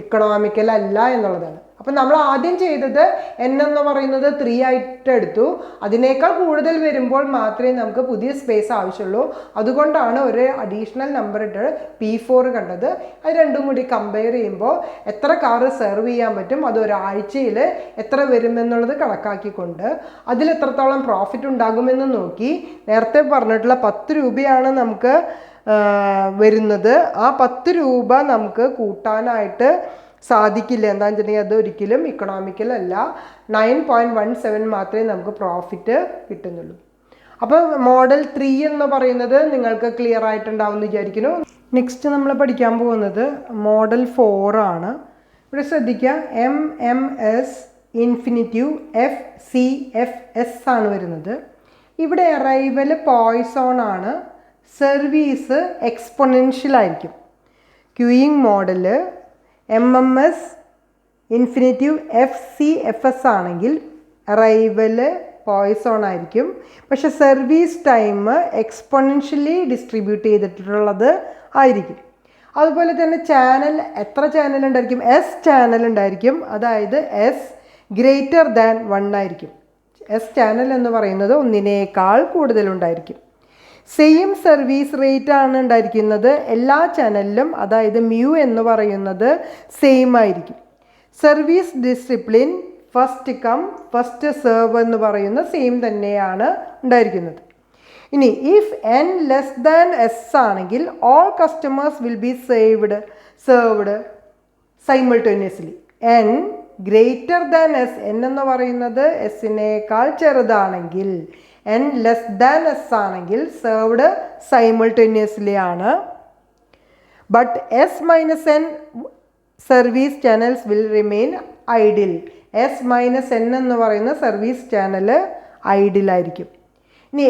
A: ഇക്കണോമിക്കൽ അല്ല എന്നുള്ളതാണ്. അപ്പം നമ്മൾ ആദ്യം ചെയ്തത് n എന്ന് പറയുന്നത് 3 ആയിട്ട് എടുത്തു. അതിനേക്കാൾ കൂടുതൽ വരുമ്പോൾ മാത്രമേ നമുക്ക് പുതിയ സ്പേസ് ആവശ്യമുള്ളൂ. അതുകൊണ്ടാണ് ഒരു അഡീഷണൽ നമ്പർ ഇട്ട് p4 കണ്ടത്. അത് രണ്ടും കൂടി കമ്പയർ ചെയ്യുമ്പോൾ എത്ര കാറ് സെർവ് ചെയ്യാൻ പറ്റും, അത് ഒരാഴ്ചയിൽ എത്ര വരുമെന്നുള്ളത് കണക്കാക്കിക്കൊണ്ട് അതിൽ എത്രത്തോളം പ്രോഫിറ്റ് ഉണ്ടാകുമെന്ന് നോക്കി നേരത്തെ പറഞ്ഞിട്ടുള്ള 10 രൂപയാണ് നമുക്ക് വരുന്നത്. ആ 10 രൂപ നമുക്ക് കൂട്ടാനായിട്ട് സാധിക്കില്ല. എന്താണെന്ന് വെച്ചിട്ടുണ്ടെങ്കിൽ അത് ഒരിക്കലും ഇക്കണോമിക്കൽ അല്ല. 9.17 മാത്രമേ നമുക്ക് പ്രോഫിറ്റ് കിട്ടുന്നുള്ളൂ. അപ്പോൾ മോഡൽ 3 എന്ന് പറയുന്നത് നിങ്ങൾക്ക് ക്ലിയർ ആയിട്ടുണ്ടാവും എന്ന് വിചാരിക്കുന്നു. നെക്സ്റ്റ് നമ്മൾ പഠിക്കാൻ പോകുന്നത് മോഡൽ 4 ആണ്. ഇവിടെ ശ്രദ്ധിക്കുക, MMS ഇൻഫിനിറ്റീവ് FCFS ആണ് വരുന്നത്. ഇവിടെ അറൈവൽ പോയ്സോൺ ആണ്, സർവീസ് എക്സ്പൊണൻഷ്യൽ ആയിരിക്കും. Queuing model MMS infinitive FCFS ആണെങ്കിൽ അറൈവൽ പോയ്സോൺ ആയിരിക്കും. പക്ഷെ സർവീസ് ടൈം എക്സ്പൊണൻഷ്യലി ഡിസ്ട്രിബ്യൂട്ട് ചെയ്തിട്ടുള്ളത് ആയിരിക്കും. അതുപോലെ തന്നെ ചാനൽ എത്ര ചാനൽ ഉണ്ടായിരിക്കും? S ചാനൽ ഉണ്ടായിരിക്കും. അതായത് S ഗ്രേറ്റർ ദാൻ 1 ആയിരിക്കും. S ചാനൽ എന്ന് പറയുന്നത് ഒന്നിനേക്കാൾ കൂടുതലുണ്ടായിരിക്കും. സെയിം സർവീസ് റേറ്റ് ആണ് ഉണ്ടായിരിക്കുന്നത് എല്ലാ ചാനലിലും. അതായത് മ്യൂ എന്ന് പറയുന്നത് സെയിം ആയിരിക്കും. Service discipline first come first serve എന്ന് പറയുന്ന സെയിം തന്നെയാണ് ഉണ്ടായിരിക്കുന്നത്. ഇനി if n less than S ആണെങ്കിൽ all customers will be served simultaneously. n greater than S, n എന്ന് പറയുന്നത് എസിനേക്കാൾ ചെറുതാണെങ്കിൽ, n ലെസ് ദാൻ S ആണെങ്കിൽ സെർവ്ഡ് സൈമിൾട്ടേനിയസ്ലി ആണ്. But S minus n service channels will remain idle. S minus n എന്ന് പറയുന്ന service channel ഐഡിലായിരിക്കും. ഇനി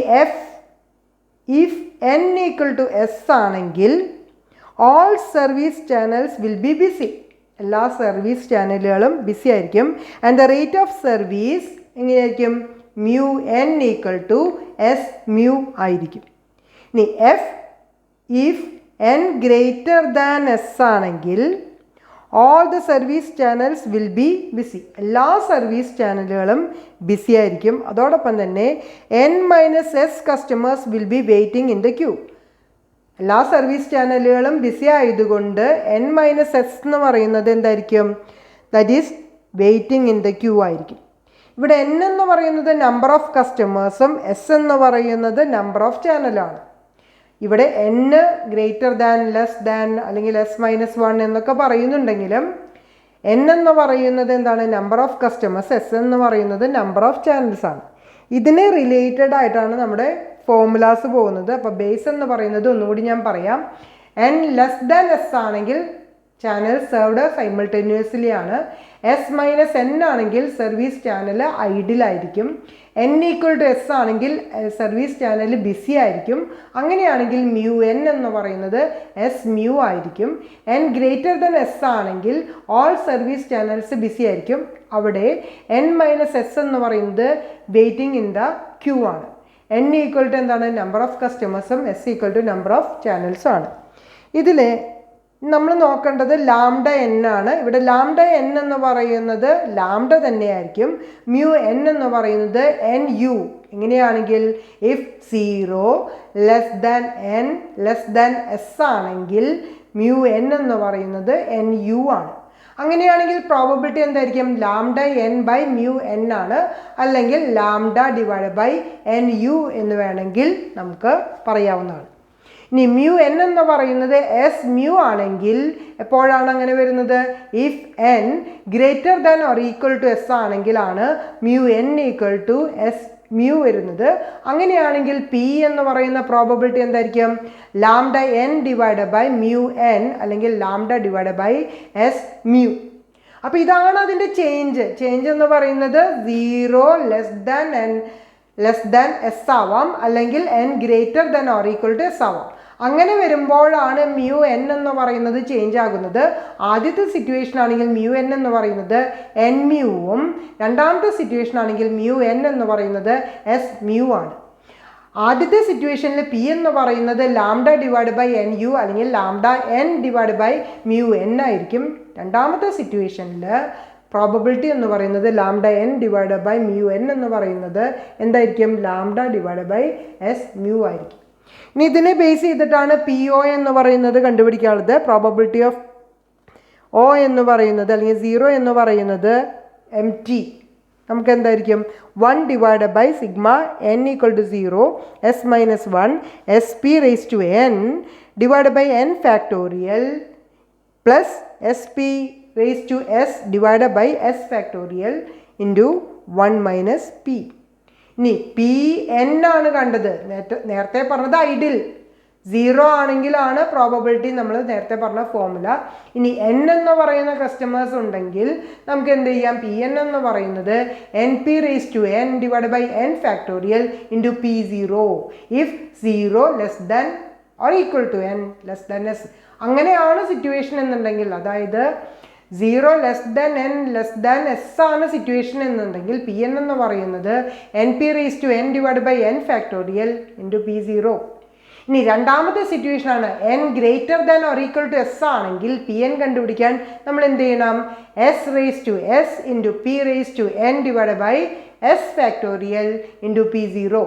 A: if n equal to S ആണെങ്കിൽ all service channels will be busy. എല്ലാ service ചാനലുകളും busy ആയിരിക്കും. And the rate of service എങ്ങനെയായിരിക്കും? Mu n equal to S mu ആയിരിക്കും. ഇനി if n greater than S ആണെങ്കിൽ all the service channels will be busy. എല്ലാ service ചാനലുകളും busy ആയിരിക്കും. അതോടൊപ്പം തന്നെ n minus S customers will be waiting in the queue. എല്ലാ സർവീസ് ചാനലുകളും ബിസി ആയതുകൊണ്ട് n മൈനസ് S എന്ന് പറയുന്നത് എന്തായിരിക്കും? That is waiting in the Q ആയിരിക്കും. ഇവിടെ n എന്ന് പറയുന്നത് നമ്പർ ഓഫ് കസ്റ്റമേഴ്സും S എന്ന് പറയുന്നത് നമ്പർ ഓഫ് ചാനലാണ്. ഇവിടെ n greater than less than അല്ലെങ്കിൽ S മൈനസ് 1 എന്നൊക്കെ പറയുന്നുണ്ടെങ്കിലും n എന്ന് പറയുന്നത് എന്താണ്? Number of customers. S എന്ന് പറയുന്നത് നമ്പർ ഓഫ് ചാനൽസ് ആണ്. ഇതിന് റിലേറ്റഡ് ആയിട്ടാണ് നമ്മുടെ ഫോർമുലാസ് പോകുന്നത്. അപ്പോൾ ബേസ് എന്ന് പറയുന്നത് ഒന്നുകൂടി ഞാൻ പറയാം. n ലെസ് ദാൻ S ആണെങ്കിൽ ചാനൽ സെർവ്ഡ് സൈമിൾട്ടേനിയസ്ലി ആണ്. S മൈനസ് n ആണെങ്കിൽ സർവീസ് ചാനൽ ഐഡിലായിരിക്കും. n ഈക്വൽ ടു S ആണെങ്കിൽ സർവീസ് ചാനൽ ബിസി ആയിരിക്കും. അങ്ങനെയാണെങ്കിൽ മ്യൂ n എന്ന് പറയുന്നത് S മ്യൂ ആയിരിക്കും. n ഗ്രേറ്റർ ദാൻ S ആണെങ്കിൽ ഓൾ സർവീസ് ചാനൽസ് ബിസി ആയിരിക്കും. അവിടെ n മൈനസ് S എന്ന് പറയുന്നത് വെയിറ്റിംഗ് ഇൻ ദ ക്യൂ ആണ്. n ഈക്വൽ ടു എന്താണ്? നമ്പർ ഓഫ് കസ്റ്റമേഴ്സും S equal to number of ചാനൽസും ആണ്. ഇതിൽ നമ്മൾ നോക്കേണ്ടത് ലാംഡ n ആണ്. ഇവിടെ ലാംഡ n എന്ന് പറയുന്നത് ലാംഡ തന്നെയായിരിക്കും. മ്യൂ n എന്ന് പറയുന്നത് NU. എങ്ങനെയാണെങ്കിൽ if 0 less than n less than S ആണെങ്കിൽ മ്യൂ n എന്ന് പറയുന്നത് NU ആണ്. അങ്ങനെയാണെങ്കിൽ പ്രോബബിലിറ്റി എന്തായിരിക്കും? Lambda n by mu n ആണ്. അല്ലെങ്കിൽ ലാംഡ ഡിവൈഡ് ബൈ NU എന്ന് വേണമെങ്കിൽ നമുക്ക് പറയാവുന്നതാണ്. ഇനി മ്യൂ n എന്ന് പറയുന്നത് S മ്യൂ ആണെങ്കിൽ എപ്പോഴാണ് അങ്ങനെ വരുന്നത്? If n greater than or equal to S ആണെങ്കിലാണ് mu n equal to S mu വരുന്നത്. അങ്ങനെയാണെങ്കിൽ P എന്ന് പറയുന്ന പ്രോബബിലിറ്റി എന്തായിരിക്കും? Lambda n divide by mu n അല്ലെങ്കിൽ lambda divide by S mu. അപ്പോൾ ഇതാണ് അതിൻ്റെ ചേഞ്ച് എന്ന് പറയുന്നത് 0 ലെസ് ദാൻ S ആവാം, അല്ലെങ്കിൽ n greater than or equal to S ആവാം. അങ്ങനെ വരുമ്പോഴാണ് മ്യൂ n എന്ന് പറയുന്നത് ചേഞ്ച് ആകുന്നത്. ആദ്യത്തെ സിറ്റുവേഷൻ ആണെങ്കിൽ മ്യൂ n എന്ന് പറയുന്നത് n മ്യൂവും, രണ്ടാമത്തെ സിറ്റുവേഷൻ ആണെങ്കിൽ മ്യൂ n എന്ന് പറയുന്നത് S മ്യൂ ആണ്. ആദ്യത്തെ സിറ്റുവേഷനിൽ P എന്ന് പറയുന്നത് ലാംഡ ഡിവൈഡ് ബൈ NU അല്ലെങ്കിൽ lambda n divide by mu n ആയിരിക്കും. രണ്ടാമത്തെ സിറ്റുവേഷനിൽ പ്രോബബിലിറ്റി എന്ന് പറയുന്നത് lambda n divide by mu n എന്ന് പറയുന്നത് എന്തായിരിക്കും? Lambda divide by S mu ആയിരിക്കും. ഇനി ഇതിനെ ബേസ് ചെയ്തിട്ടാണ് PO എന്ന് പറയുന്നത് കണ്ടുപിടിക്കാനുള്ളത്. പ്രോബബിലിറ്റി ഓഫ് O എന്ന് പറയുന്നത് അല്ലെങ്കിൽ 0 എന്ന് പറയുന്നത് MT നമുക്ക് എന്തായിരിക്കും? 1 divide by sigma n equal to 0 S minus 1 SP raise to n divide by n factorial plus SP raise to S divide by S factorial into 1 minus P. ഇനി P n ആണ് കണ്ടത്. നേരത്തെ പറഞ്ഞത് idle. 0 ആണെങ്കിലാണ് probability നമ്മൾ നേരത്തെ പറഞ്ഞ formula. ഇനി n എന്ന് പറയുന്ന കസ്റ്റമേഴ്സ് ഉണ്ടെങ്കിൽ നമുക്ക് എന്ത് ചെയ്യാം? പി എൻ എന്ന് പറയുന്നത് np⁻n divide by n factorial into P0 if 0 less than or equal to n less than s. അങ്ങനെയാണ് സിറ്റുവേഷൻ എന്നുണ്ടെങ്കിൽ, അതായത് 0 less than n less than s ആണ് സിറ്റുവേഷൻ എന്നുണ്ടെങ്കിൽ പി എൻ എന്ന് പറയുന്നത് np⁻n divide by n factorial into P0. ഇനി രണ്ടാമത്തെ situation ആണ് n greater than or equal to s ആണെങ്കിൽ പി എൻ കണ്ടുപിടിക്കാൻ നമ്മൾ എന്ത് ചെയ്യണം? s⁻s into p⁻n divide by s factorial into P0.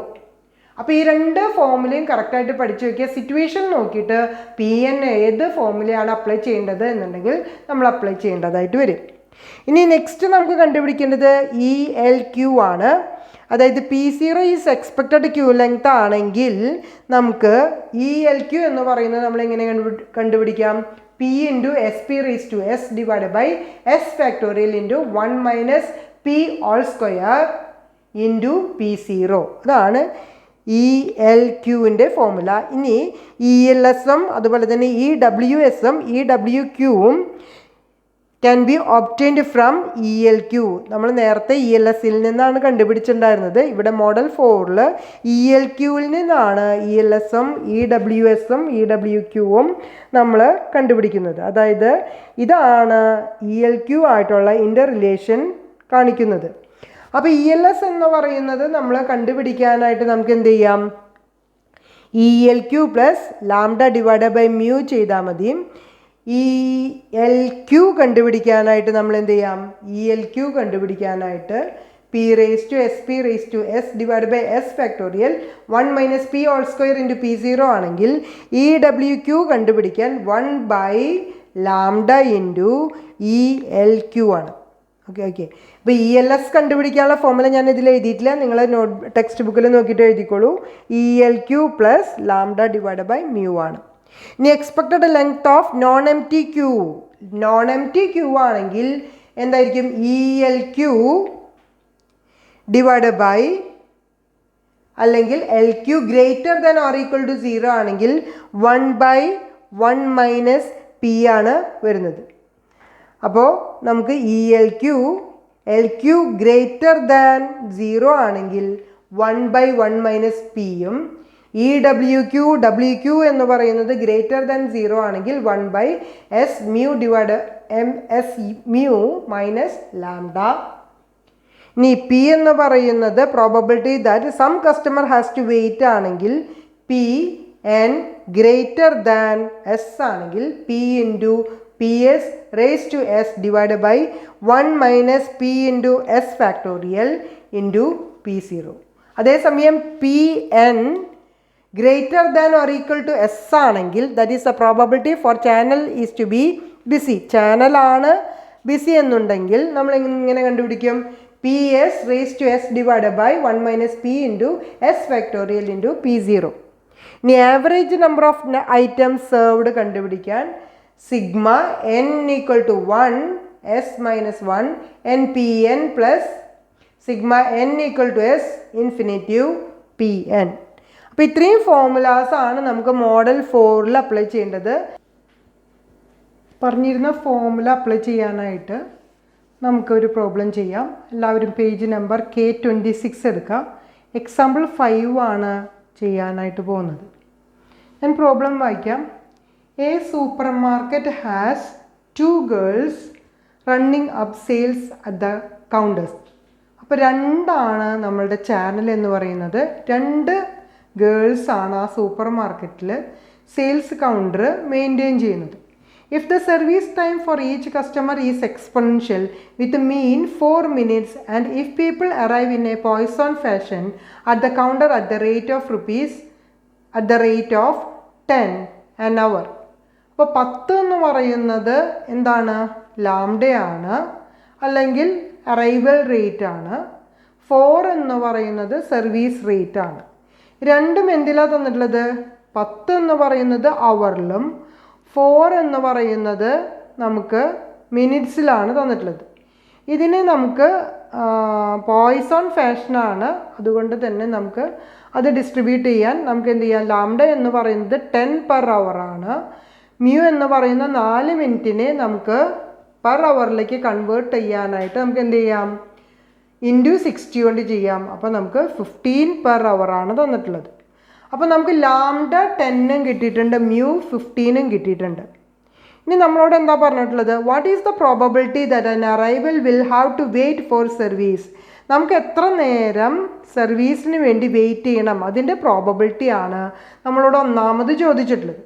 A: അപ്പോൾ ഈ രണ്ട് ഫോർമുലയും കറക്റ്റായിട്ട് പഠിച്ചു വയ്ക്കുക. സിറ്റുവേഷൻ നോക്കിയിട്ട് പി എൻ ഏത് ഫോർമുലയാണ് അപ്ലൈ ചെയ്യേണ്ടത് എന്നുണ്ടെങ്കിൽ നമ്മൾ അപ്ലൈ ചെയ്യേണ്ടതായിട്ട് വരും. ഇനി നെക്സ്റ്റ് നമുക്ക് കണ്ടുപിടിക്കേണ്ടത് ELQ ആണ്. അതായത് P0 is expected Q length ആണെങ്കിൽ നമുക്ക് ELQ എന്ന് പറയുന്നത് നമ്മൾ എങ്ങനെ കണ്ടുപിടിക്കാം? P into SP⁻s divide by s factorial into 1 minus P all square into P0. അതാണ് ELQവിൻ്റെ ഫോർമുല. ഇനി ELSും അതുപോലെ തന്നെ EWSും EWQവും can be obtained from ELQ. നമ്മൾ നേരത്തെ ELSൽ നിന്നാണ് കണ്ടുപിടിച്ചിട്ടുണ്ടായിരുന്നത്. ഇവിടെ മോഡൽ 4ൽ ELQവിൽ നിന്നാണ് ELSും EWSും EWQവും നമ്മൾ കണ്ടുപിടിക്കുന്നത്. അതായത് ഇതാണ് ELQ ആയിട്ടുള്ള ഇൻ്റർ റിലേഷൻ കാണിക്കുന്നത്. അപ്പോൾ ELS എന്ന് പറയുന്നത് നമ്മൾ കണ്ടുപിടിക്കാനായിട്ട് നമുക്ക് എന്ത് ചെയ്യാം? ELQ plus lambda divide by mu ചെയ്താൽ മതി. ELQ കണ്ടുപിടിക്കാനായിട്ട് നമ്മൾ എന്ത് ചെയ്യാം? ELQ കണ്ടുപിടിക്കാനായിട്ട് P⁻SP⁻s divide by s factorial 1 minus P all square into P0 ആണെങ്കിൽ EWQ കണ്ടുപിടിക്കാൻ 1 ബൈ ലാംഡ ഇൻറ്റു ELQ ആണ്. ഓക്കെ. അപ്പോൾ ELS കണ്ടുപിടിക്കാനുള്ള ഫോർമുല ഞാൻ ഇതിൽ എഴുതിയിട്ടില്ല, നിങ്ങൾ ടെക്സ്റ്റ് ബുക്കിൽ നോക്കിയിട്ട് എഴുതിക്കോളൂ. ELQ plus lambda divide by mu ആണ്. ഇനി expected length of non M T Q. Non M T Q ആണെങ്കിൽ എന്തായിരിക്കും? ELQ ഡിവൈഡ് ബൈ അല്ലെങ്കിൽ LQ greater than or equal to 0 ആണെങ്കിൽ 1 ബൈ 1 മൈനസ് P ആണ് വരുന്നത്. അപ്പോൾ നമുക്ക് LQ ഗ്രേറ്റർ ദാൻ 0 ആണെങ്കിൽ 1 ബൈ 1 മൈനസ് Pയും WQ എന്ന് പറയുന്നത് ഗ്രേറ്റർ ദാൻ 0 ആണെങ്കിൽ 1 by s mu divide s mu minus lambda. ഇനി P എന്ന് പറയുന്നത് probability that some customer has to wait ആണെങ്കിൽ Pn ഗ്രേറ്റർ ദാൻ s ആണെങ്കിൽ P into PS⁻s divide by 1 minus P into s factorial into P0. അതേസമയം Pn greater than or equal to s ആണെങ്കിൽ that is the probability for channel is to be busy. ചാനലാണ് busy എന്നുണ്ടെങ്കിൽ നമ്മൾ എങ്ങനെ കണ്ടുപിടിക്കും? PS⁻s divide by 1 minus P into s factorial into P0. ഇനി average number of items served കണ്ടുപിടിക്കാൻ sigma n equal to 1 s minus 1 NPN plus sigma n equal to s infinitive PN. അപ്പോൾ ഇത്രയും formulas ആണ് നമുക്ക് model 4ൽ apply ചെയ്യേണ്ടത്. പറഞ്ഞിരുന്ന formula apply ചെയ്യാനായിട്ട് നമുക്കൊരു പ്രോബ്ലം ചെയ്യാം. എല്ലാവരും പേജ് നമ്പർ K26 എടുക്കുക. എക്സാമ്പിൾ 5 ആണ് ചെയ്യാനായിട്ട് പോകുന്നത്. ഞാൻ പ്രോബ്ലം വായിക്കാം. A supermarket has 2 girls running up sales at the counters. അപ്പോൾ 2 ആണ് നമ്മളുടെ ചാനൽ എന്ന് പറയുന്നത്. 2 ഗേൾസ് ആണ് ആ സൂപ്പർ മാർക്കറ്റിൽ സെയിൽസ് കൗണ്ടർ മെയിൻറ്റെയിൻ ചെയ്യുന്നത്. If the service time for each customer is exponential with a mean 4 minutes and if people arrive in a Poisson fashion at the counter at the rate of 10 an hour. അപ്പോൾ 10 എന്ന് പറയുന്നത് എന്താണ്? ലാംഡയാണ് അല്ലെങ്കിൽ arrival rate ആണ്. 4 എന്ന് പറയുന്നത് service rate ആണ്. രണ്ടും എന്തിലാണ് തന്നിട്ടുള്ളത്? 10 എന്ന് പറയുന്നത് അവറിലും 4 എന്ന് പറയുന്നത് നമുക്ക് മിനിറ്റ്സിലാണ് തന്നിട്ടുള്ളത്. ഇതിനെ നമുക്ക് പോയ്സൺ ഫാഷനാണ്, അതുകൊണ്ട് തന്നെ നമുക്ക് അത് ഡിസ്ട്രിബ്യൂട്ട് ചെയ്യാൻ നമുക്ക് എന്ത് ചെയ്യാം, ലാംഡ എന്ന് പറയുന്നത് 10 per hour ആണ്. മ്യൂ എന്ന് പറയുന്ന 4 മിനിറ്റിനെ നമുക്ക് പെർ അവറിലേക്ക് കൺവേർട്ട് ചെയ്യാനായിട്ട് നമുക്ക് എന്ത് ചെയ്യാം, ഇൻറ്റു 60 കൊണ്ട് ചെയ്യാം. അപ്പോൾ നമുക്ക് 15 per hour ആണ് തന്നിട്ടുള്ളത്. അപ്പോൾ നമുക്ക് ലാംഡ 10 കിട്ടിയിട്ടുണ്ട്, മ്യൂ 15 കിട്ടിയിട്ടുണ്ട്. ഇനി നമ്മളോട് എന്താ പറഞ്ഞിട്ടുള്ളത്, what is the probability that an arrival will have to wait for service. നമുക്ക് എത്ര നേരം സർവീസിന് വേണ്ടി വെയിറ്റ് ചെയ്യണം, അതിൻ്റെ പ്രോബബിലിറ്റിയാണ് നമ്മളോട് ഒന്നാമത് ചോദിച്ചിട്ടുള്ളത്.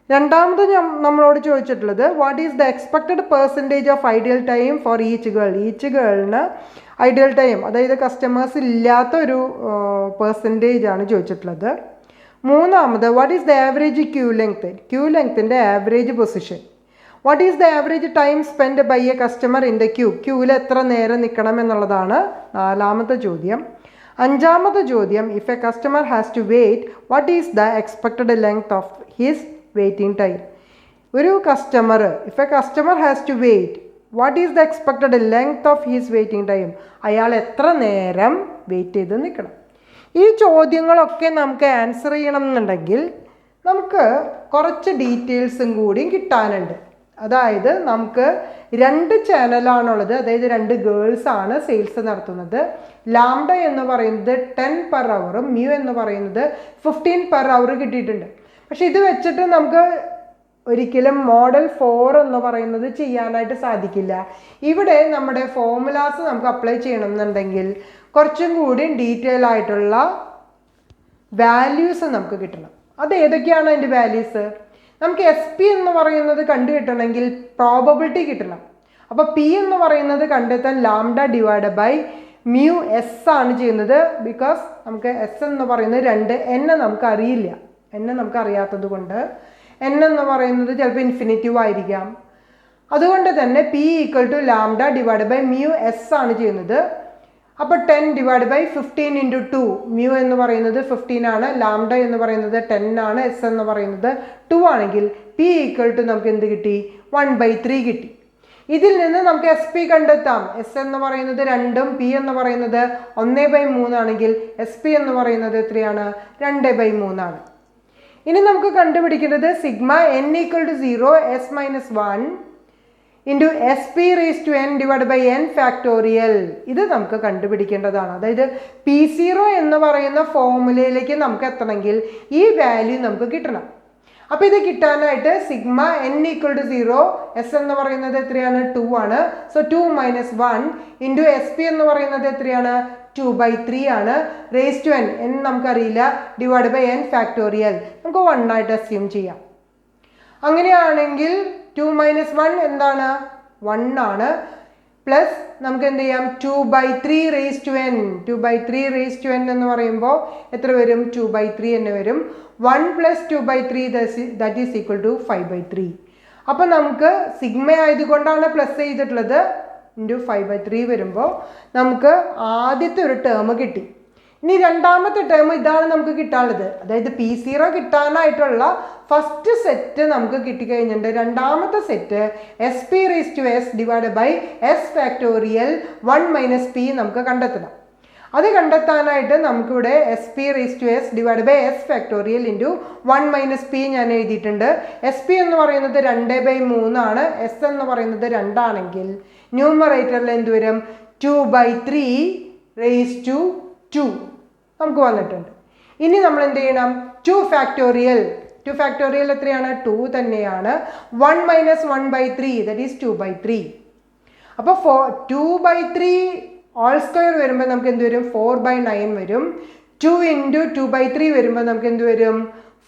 A: രണ്ടാമത് നമ്മളോട് ചോദിച്ചിട്ടുള്ളത് what is the expected percentage of ideal time for each girl. Each ഗേളിന് ഐഡിയൽ ടൈം, അതായത് കസ്റ്റമേഴ്സ് ഇല്ലാത്ത ഒരു പെർസെൻറ്റേജ് ആണ് ചോദിച്ചിട്ടുള്ളത്. മൂന്നാമത് what is the average queue length, queue ലെങ്ത്തിൻ്റെ average position. What is the average time spend by a customer in the queue, ക്യൂവിൽ എത്ര നേരം നിൽക്കണം എന്നുള്ളതാണ് നാലാമത്തെ ചോദ്യം. അഞ്ചാമത്തെ ചോദ്യം if a customer has to wait what is the expected length of his waiting time. ഒരു customer, if a customer has to wait what is the expected length of his waiting time, അയാൾ എത്ര നേരം wait ചെയ്ത് നിൽക്കണം. ഈ ചോദ്യങ്ങളൊക്കെ നമുക്ക് answer ചെയ്യണം എന്നുണ്ടെങ്കിൽ നമുക്ക് കുറച്ച് ഡീറ്റെയിൽസും കൂടിയും കിട്ടാനുണ്ട്. അതായത് നമുക്ക് 2 ചാനലാണുള്ളത്, അതായത് 2 ഗേൾസാണ് സെയിൽസ് നടത്തുന്നത്. ലാംഡ എന്ന് പറയുന്നത് 10 per hour, മ്യൂ എന്ന് പറയുന്നത് 15 per hour കിട്ടിയിട്ടുണ്ട്. പക്ഷെ ഇത് വെച്ചിട്ട് നമുക്ക് ഒരിക്കലും മോഡൽ 4 എന്ന് പറയുന്നത് ചെയ്യാനായിട്ട് സാധിക്കില്ല. ഇവിടെ നമ്മുടെ ഫോർമുലാസ് നമുക്ക് അപ്ലൈ ചെയ്യണം എന്നുണ്ടെങ്കിൽ കുറച്ചും കൂടി ഡീറ്റെയിൽ ആയിട്ടുള്ള വാല്യൂസ് നമുക്ക് കിട്ടണം. അത് ഏതൊക്കെയാണ് അതിൻ്റെ വാല്യൂസ്? നമുക്ക് എസ് പി എന്ന് പറയുന്നത് കണ്ടു കിട്ടണമെങ്കിൽ പ്രോബബിലിറ്റി കിട്ടണം. അപ്പോൾ പി എന്ന് പറയുന്നത് കണ്ടെത്താൻ lambda divide by mu S ആണ് ചെയ്യുന്നത്. ബിക്കോസ് നമുക്ക് എസ് എന്ന് പറയുന്നത് 2, എൻ നമുക്ക് അറിയില്ല, എൻ നമുക്ക് അറിയാത്തത് കൊണ്ട് എൻ എന്ന് പറയുന്നത് ചിലപ്പോൾ ഇൻഫിനിറ്റീവ് ആയിരിക്കാം. അതുകൊണ്ട് തന്നെ P equal to lambda divide by mu S ആണ് ചെയ്യുന്നത്. അപ്പോൾ 10 ഡിവൈഡ് ബൈ 15 ഇൻറ്റു 2, മ്യൂ എന്ന് പറയുന്നത് 15 ആണ്, ലാംഡ എന്ന് പറയുന്നത് 10 ആണ്, എസ് എന്ന് പറയുന്നത് 2 ആണെങ്കിൽ പി ഈക്വൽ ടു നമുക്ക് എന്ത് കിട്ടി, 1/3 കിട്ടി. ഇതിൽ നിന്ന് നമുക്ക് എസ് പി കണ്ടെത്താം. എസ് എന്ന് പറയുന്നത് 2ഉം പി എന്ന് പറയുന്നത് 1/3 ആണെങ്കിൽ എസ് പി എന്ന് പറയുന്നത് എത്രയാണ്, 2/3 ആണ്. ഇനി നമുക്ക് കണ്ടുപിടിക്കേണ്ടത് sigma n equal to 0 S minus 1 into S P raise to n divide by n factorial. ഇത് നമുക്ക് കണ്ടുപിടിക്കേണ്ടതാണ്. അതായത് P0 എന്ന് പറയുന്ന ഫോർമുലയിലേക്ക് നമുക്ക് എത്തണമെങ്കിൽ ഈ വാല്യൂ നമുക്ക് കിട്ടണം. അപ്പോൾ ഇത് കിട്ടാനായിട്ട് sigma n equal to 0, S എന്ന് പറയുന്നത് എത്രയാണ്, 2 ആണ്. So 2 minus 1 into S P എന്ന് പറയുന്നത് എത്രയാണ്, 2/3 ആണ്. റേസ് ടു n നമുക്കറിയില്ല, ഡിവൈഡ് ബൈ n ഫാക്ടോറിയൽ നമുക്ക് 1 ആയിട്ട് അസ്യൂം ചെയ്യാം. അങ്ങനെയാണെങ്കിൽ 2 മൈനസ് 1 എന്താണ്, 1 ആണ്. പ്ലസ് നമുക്ക് എന്ത് ചെയ്യാം, 2/3 raise to n, 2/3 raise to n എന്ന് പറയുമ്പോൾ എത്ര വരും, 2/3 എന്ന് വരും. 1 plus 2/3 that is equal to 5/3. അപ്പം നമുക്ക് സിഗ്മ ആയതുകൊണ്ടാണ് പ്ലസ് ചെയ്തിട്ടുള്ളത്, ഇൻറ്റു 5/3 വരുമ്പോൾ നമുക്ക് ആദ്യത്തെ ഒരു ടേം കിട്ടി. ഇനി രണ്ടാമത്തെ ടേം ഇതാണ് നമുക്ക് കിട്ടാനുള്ളത്. അതായത് P0 കിട്ടാനായിട്ടുള്ള ഫസ്റ്റ് സെറ്റ് നമുക്ക് കിട്ടിക്കഴിഞ്ഞിട്ടുണ്ട്. രണ്ടാമത്തെ set S P raise to S divide by S factorial 1 minus P നമുക്ക് കണ്ടെത്തണം. അത് കണ്ടെത്താനായിട്ട് നമുക്കിവിടെ S P raise to S divide by S factorial into 1 minus P ഞാൻ എഴുതിയിട്ടുണ്ട്. എസ് പി എന്ന് പറയുന്നത് 2/3 ആണ്, എസ് എന്ന് പറയുന്നത് 2 ആണെങ്കിൽ ന്യൂമറേറ്ററിൽ എന്ത് വരും, 2/3 റേസ് ടു 2 നമുക്ക് വന്നിട്ടുണ്ട്. ഇനി നമ്മൾ എന്ത് ചെയ്യണം, 2 ഫാക്ടോറിയൽ എത്രയാണ്, 2 തന്നെയാണ്. 1 മൈനസ് 1/3 ദാറ്റ് ഈസ് 2/3. അപ്പോൾ 2/3 ഓൾ സ്ക്വയർ വരുമ്പോൾ നമുക്ക് എന്ത് വരും, 4/9 വരും. 2 ഇൻറ്റു 2/3 വരുമ്പോൾ നമുക്ക് എന്ത് വരും,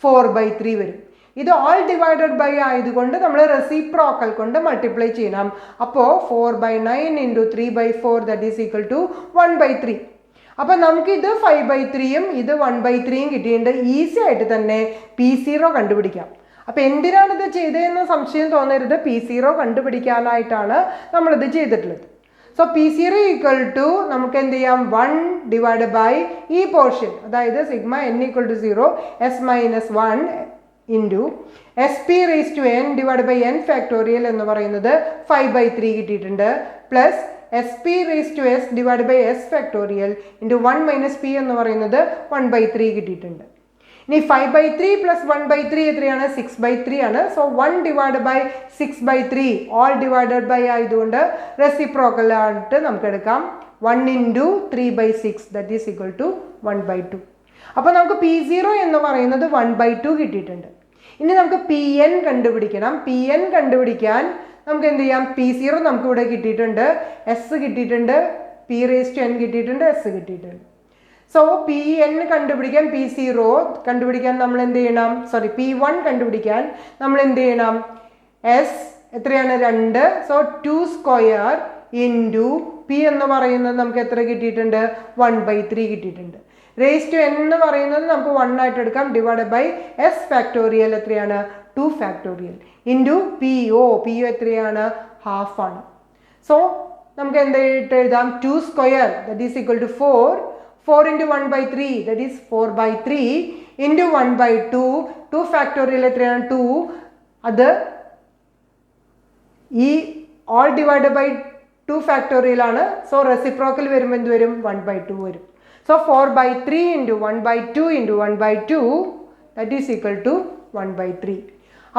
A: 4/3 വരും. ഇത് ഓൾ ഡിവൈഡഡ് ബൈ ആയതുകൊണ്ട് നമ്മൾ റെസിപ്രോക്കൽ കൊണ്ട് മൾട്ടിപ്ലൈ ചെയ്യണം. അപ്പോൾ 4/9 into 3/4 that is equal to 1/3. അപ്പം നമുക്ക് ഇത് 5/3യും ഇത് 1/3യും കിട്ടിയിട്ടുണ്ട്. ഈസി ആയിട്ട് തന്നെ P0 കണ്ടുപിടിക്കാം. അപ്പം എന്തിനാണ് ഇത് ചെയ്തതെന്ന് സംശയം തോന്നരുത്, P0 കണ്ടുപിടിക്കാനായിട്ടാണ് നമ്മളിത് ചെയ്തിട്ടുള്ളത്. സോ P0 ഈക്വൽ ടു നമുക്ക് എന്ത് ചെയ്യാം, 1 ഡിവൈഡ് ബൈ ഈ പോർഷൻ, അതായത് sigma n equal to 0 S minus 1 into S P raise to n divide by n factorial എന്ന് പറയുന്നത് 5/3 കിട്ടിയിട്ടുണ്ട്. Plus SP raised to S divided by S factorial into 1 minus P എന്ന് പറയുന്നത് 1/3 കിട്ടിയിട്ടുണ്ട്. ഇനി 5/3 plus 1/3 എത്രയാണ്? 6/3 ആണ്. So 1 divided by 6/3 all divided by ആയതുകൊണ്ട് റെസിപ്രോക്കൽ ആയിട്ട് നമുക്ക് എടുക്കാം. 1 into 3/6 that is equal to 1/2. അപ്പോൾ നമുക്ക് P0 എന്ന് പറയുന്നത് 1/2 കിട്ടിയിട്ടുണ്ട്. ഇനി നമുക്ക് PN കണ്ടുപിടിക്കണം. PN കണ്ടുപിടിക്കാൻ നമുക്ക് എന്ത് ചെയ്യാം? P0 നമുക്ക് ഇവിടെ കിട്ടിയിട്ടുണ്ട്, S കിട്ടിയിട്ടുണ്ട്, P raised to N കിട്ടിയിട്ടുണ്ട്, S കിട്ടിയിട്ടുണ്ട്. സോ PN കണ്ടുപിടിക്കാൻ, P0 കണ്ടുപിടിക്കാൻ നമ്മൾ എന്ത് ചെയ്യണം? സോറി, P1 കണ്ടുപിടിക്കാൻ നമ്മൾ എന്ത് ചെയ്യണം? S എത്രയാണ്? 2. സോ 2 സ്ക്വയർ ഇൻറ്റു P എന്ന് പറയുന്നത് നമുക്ക് എത്ര കിട്ടിയിട്ടുണ്ട്? 1/3 കിട്ടിയിട്ടുണ്ട്. റേസ് ടു N എന്ന് പറയുന്നത് നമുക്ക് 1 ആയിട്ട് എടുക്കാം, ഡിവൈഡ് ബൈ S ഫാക്ടോറിയൽ എത്രയാണ്? 2 ഫാക്ടോറിയൽ ഇൻറ്റു PO. PO എത്രയാണ്? ഹാഫ് ആണ്. സോ നമുക്ക് എന്തായിട്ട് എഴുതാം? 2 square that is equal to 4. 4 into 1/3 that is 4/3 into 1/2. 2 factorial എത്രയാണ്? 2. അത് ഈ all divided by 2 ഫാക്ടോറിയൽ ആണ്. സോ റെസിപ്രോക്കൽ വരുമ്പോൾ എന്ത് വരും? 1/2 വരും. So 4/3 into 1/2 into 1/2 that is equal to 1/3.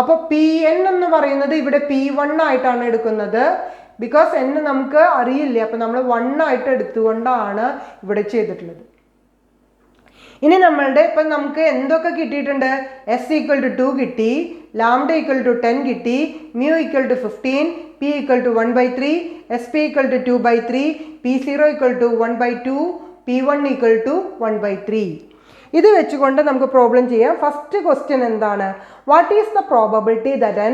A: അപ്പോൾ PN എന്ന് പറയുന്നത് ഇവിടെ P1 ആയിട്ടാണ് എടുക്കുന്നത്. ബിക്കോസ് N നമുക്ക് അറിയില്ല, അപ്പം നമ്മൾ 1 ആയിട്ട് എടുത്തുകൊണ്ടാണ് ഇവിടെ ചെയ്തിട്ടുള്ളത്. ഇനി നമ്മളുടെ ഇപ്പം നമുക്ക് എന്തൊക്കെ കിട്ടിയിട്ടുണ്ട്? S equal to 2 കിട്ടി, ലാംഡ equal to 10 കിട്ടി, mu equal to 15, P equal to 1/3, SP equal to 2/3, P0 equal to 1/2, P1 equal to 1/3. ഇത് വെച്ചുകൊണ്ട് നമുക്ക് പ്രോബ്ലം ചെയ്യാം. ഫസ്റ്റ് ക്വസ്റ്റ്യൻ എന്താണ്? What is the probability that an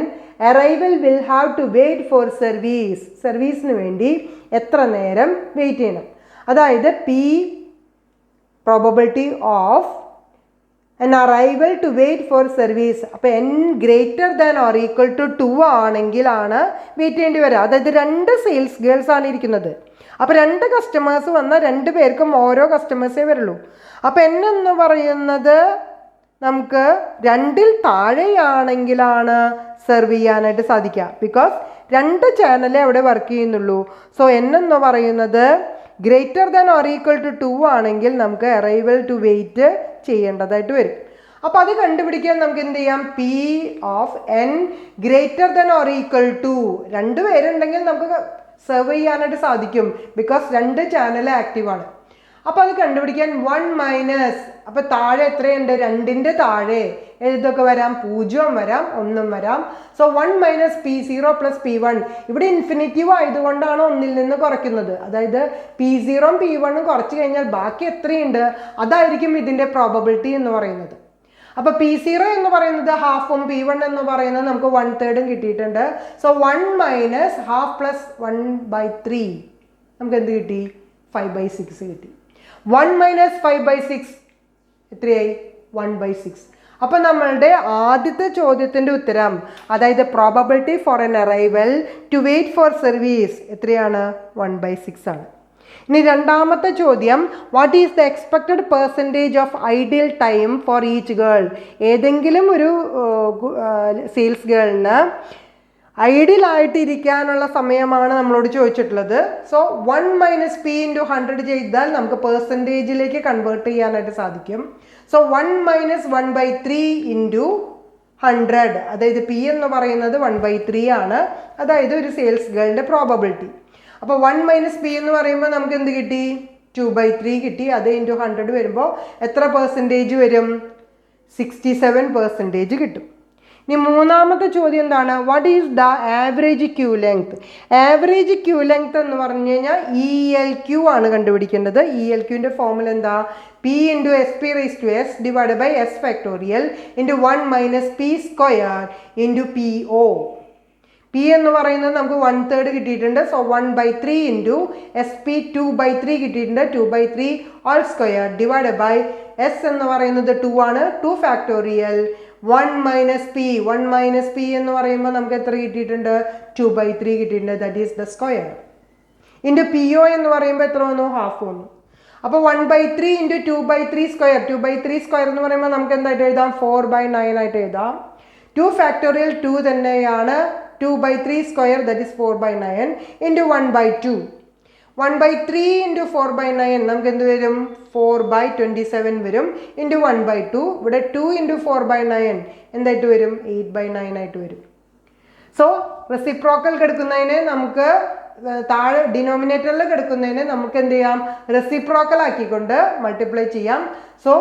A: arrival will have to wait for service? സർവീസിന് വേണ്ടി എത്ര നേരം wait ചെയ്യണം? അതായത് P probability of an arrival to wait for service. അപ്പോൾ N greater than or equal to 2 ആണെങ്കിലാണ് wait ചെയ്യേണ്ടി വരിക. അതായത് 2 സെയിൽസ് ഗേൾസ് ആണ് ഇരിക്കുന്നത്. അപ്പോൾ 2 കസ്റ്റമേഴ്സ് വന്നാൽ 2 പേർക്കും ഓരോ കസ്റ്റമേഴ്സേ വരുള്ളൂ. അപ്പോൾ N എന്ന് പറയുന്നത് നമുക്ക് 2ൽ താഴെയാണെങ്കിലാണ് സെർവ് ചെയ്യാനായിട്ട് സാധിക്കുക. ബിക്കോസ് 2 ചാനലേ അവിടെ വർക്ക് ചെയ്യുന്നുള്ളൂ. സോ N എന്ന് പറയുന്നത് greater than or equal to 2 ആണെങ്കിൽ നമുക്ക് അറൈവൽ ടു വെയിറ്റ് ചെയ്യേണ്ടതായിട്ട് വരും. അപ്പോൾ അത് കണ്ടുപിടിക്കാൻ നമുക്ക് എന്ത് ചെയ്യാം? P of N greater than or equal to 2 പേരുണ്ടെങ്കിൽ നമുക്ക് സെർവ് ചെയ്യാനായിട്ട് സാധിക്കും. ബിക്കോസ് 2 ചാനൽ ആക്റ്റീവാണ്. അപ്പോൾ അത് കണ്ടുപിടിക്കാൻ 1 മൈനസ്, അപ്പോൾ താഴെ എത്രയുണ്ട്? 2ൻ്റെ താഴെ ഏതൊക്കെ വരാം? 0 വരാം, 1 വരാം. So 1 minus P0 plus P1. ഇവിടെ ഇൻഫിനിറ്റീവ് ആയതുകൊണ്ടാണ് 1ൽ നിന്ന് കുറയ്ക്കുന്നത്. അതായത് P0 P1 കുറച്ച് കഴിഞ്ഞാൽ ബാക്കി എത്രയുണ്ട്? അതായിരിക്കും ഇതിൻ്റെ പ്രോബബിലിറ്റി എന്ന് പറയുന്നത്. അപ്പോൾ P0 എന്ന് പറയുന്നത് ഹാഫും P1 എന്ന് പറയുന്നത് നമുക്ക് 1/3 കിട്ടിയിട്ടുണ്ട്. സോ 1 മൈനസ് ഹാഫ് പ്ലസ് 1/3 നമുക്ക് എന്ത് കിട്ടി? 5/6 കിട്ടി. 1 മൈനസ് 5/6 എത്രയായി? 1/6. അപ്പോൾ നമ്മളുടെ ആദ്യത്തെ ചോദ്യത്തിൻ്റെ ഉത്തരം, അതായത് probability for an arrival to wait for service എത്രയാണ്? 1/6 ആണ്. ഇനി രണ്ടാമത്തെ ചോദ്യം, what is the expected percentage of ideal time for each girl? ഏതെങ്കിലും ഒരു സെയിൽസ് ഗേളിന് ഐഡിയൽ ആയിട്ട് ഇരിക്കാനുള്ള സമയമാണ് നമ്മളോട് ചോദിച്ചിട്ടുള്ളത്. സോ 1 മൈനസ് P ഇൻറ്റു 100 ചെയ്താൽ നമുക്ക് പെർസെൻറ്റേജിലേക്ക് കൺവേർട്ട് ചെയ്യാനായിട്ട് സാധിക്കും. സോ 1 മൈനസ് 1/3 ഇൻറ്റു 100, അതായത് P എന്ന് പറയുന്നത് 1/3 ആണ്. അതായത് ഒരു സെയിൽസ് ഗേളിൻ്റെ പ്രോബബിലിറ്റി. അപ്പോൾ 1 മൈനസ് P എന്ന് പറയുമ്പോൾ നമുക്ക് എന്ത് കിട്ടി? 2/3 കിട്ടി. അത് ഇൻറ്റു 100 വരുമ്പോൾ എത്ര പെർസെൻറ്റേജ് വരും? 67% കിട്ടും. ഇനി മൂന്നാമത്തെ ചോദ്യം എന്താണ്? What is the average queue length? Average queue length എന്ന് പറഞ്ഞു കഴിഞ്ഞാൽ ELQ ആണ് കണ്ടുപിടിക്കേണ്ടത്. ELQൻ്റെ ഫോർമുല എന്താ? P into SP raise to S divide by S factorial into 1 minus P square into PO. P എന്ന് പറയുന്നത് നമുക്ക് 1/3 കിട്ടിയിട്ടുണ്ട്. സോ 1/3 ഇൻറ്റു SP 2/3 കിട്ടിയിട്ടുണ്ട്. 2/3 all square divide by S എന്ന് പറയുന്നത് 2 ആണ്. 2 factorial 1 minus P. 1 minus P എന്ന് പറയുമ്പോൾ നമുക്ക് എത്ര കിട്ടിയിട്ടുണ്ട്? 2/3 കിട്ടിയിട്ടുണ്ട്. That is the square into PO എന്ന് പറയുമ്പോൾ എത്ര വന്നു? ഹാഫ് വന്നു. അപ്പോൾ 1/3 ഇൻറ്റു 2/3 സ്ക്വയർ. 2/3 സ്ക്വയർ എന്ന് പറയുമ്പോൾ നമുക്ക് എന്തായിട്ട് എഴുതാം? 4/9 ആയിട്ട് എഴുതാം. 2 ഫാക്ടോറിയൽ 2 തന്നെയാണ്. 2/3 square that is 4/9 into 1/2. 1/3 into 4/9 നമുക്ക് എന്ത് വരും? 4/27 വരും ഇൻറ്റു 1/2. ഇവിടെ 2 ഇൻറ്റു 4/9 എന്തായിട്ട് വരും? 8/9 ആയിട്ട് വരും. സോ റെസിപ്രോക്കൽ കിടക്കുന്നതിന് നമുക്ക് താഴെ ഡിനോമിനേറ്ററിൽ കിടക്കുന്നതിന് നമുക്ക് എന്ത് ചെയ്യാം? റെസിപ്രോക്കൽ ആക്കിക്കൊണ്ട് മൾട്ടിപ്ലൈ ചെയ്യാം. സോ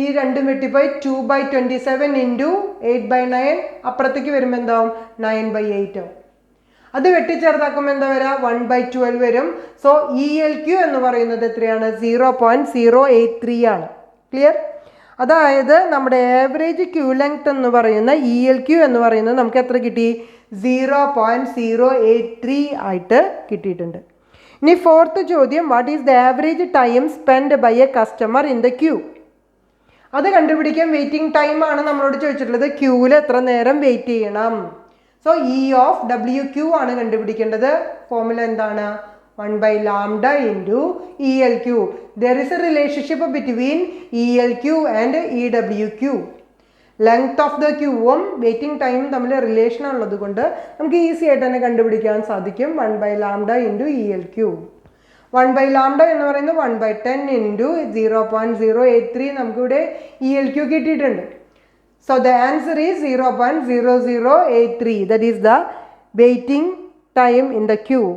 A: ഈ രണ്ടും വെട്ടിപ്പോയി 2/27 ഇൻറ്റു 8/9 അപ്പുറത്തേക്ക് വരുമ്പോൾ എന്താവും? 9/8 ആവും. അത് വെട്ടിച്ചേർത്താക്കുമ്പോൾ എന്താ വരിക? 1/12 വരും. സോ ELQ എന്ന് പറയുന്നത് എത്രയാണ്? 0.083 ആണ്. ക്ലിയർ? അതായത് നമ്മുടെ ആവറേജ് ക്യൂ ലെങ്ത് എന്ന് പറയുന്ന ELQ എന്ന് പറയുന്നത് നമുക്ക് എത്ര കിട്ടി? 0.083 ആയിട്ട് കിട്ടിയിട്ടുണ്ട്. ഇനി ഫോർത്ത് ചോദ്യം, what is the average time spend by a customer in the queue? അത് കണ്ടുപിടിക്കാൻ വെയിറ്റിംഗ് ടൈം ആണ് നമ്മളോട് ചോദിച്ചിട്ടുള്ളത്. ക്യൂവിൽ എത്ര നേരം വെയിറ്റ് ചെയ്യണം? സോ E of WQ ആണ് കണ്ടുപിടിക്കേണ്ടത്. ഫോർമുല എന്താണ്? 1/λ into ELQ. There is a relationship between ELQ and EWQ. Length of the ക്യൂവും വെയിറ്റിംഗ് ടൈമും തമ്മിൽ റിലേഷൻ ഉള്ളത് കൊണ്ട് നമുക്ക് ഈസി ആയിട്ട് തന്നെ കണ്ടുപിടിക്കാൻ സാധിക്കും. 1/λ into ELQ. 1/λ എന്ന് പറയുന്നത് 1/10 ഇൻറ്റു 0.083 നമുക്കിവിടെ ELQ കിട്ടിയിട്ടുണ്ട്. So the answer is 0.0083. That is the waiting time in the queue.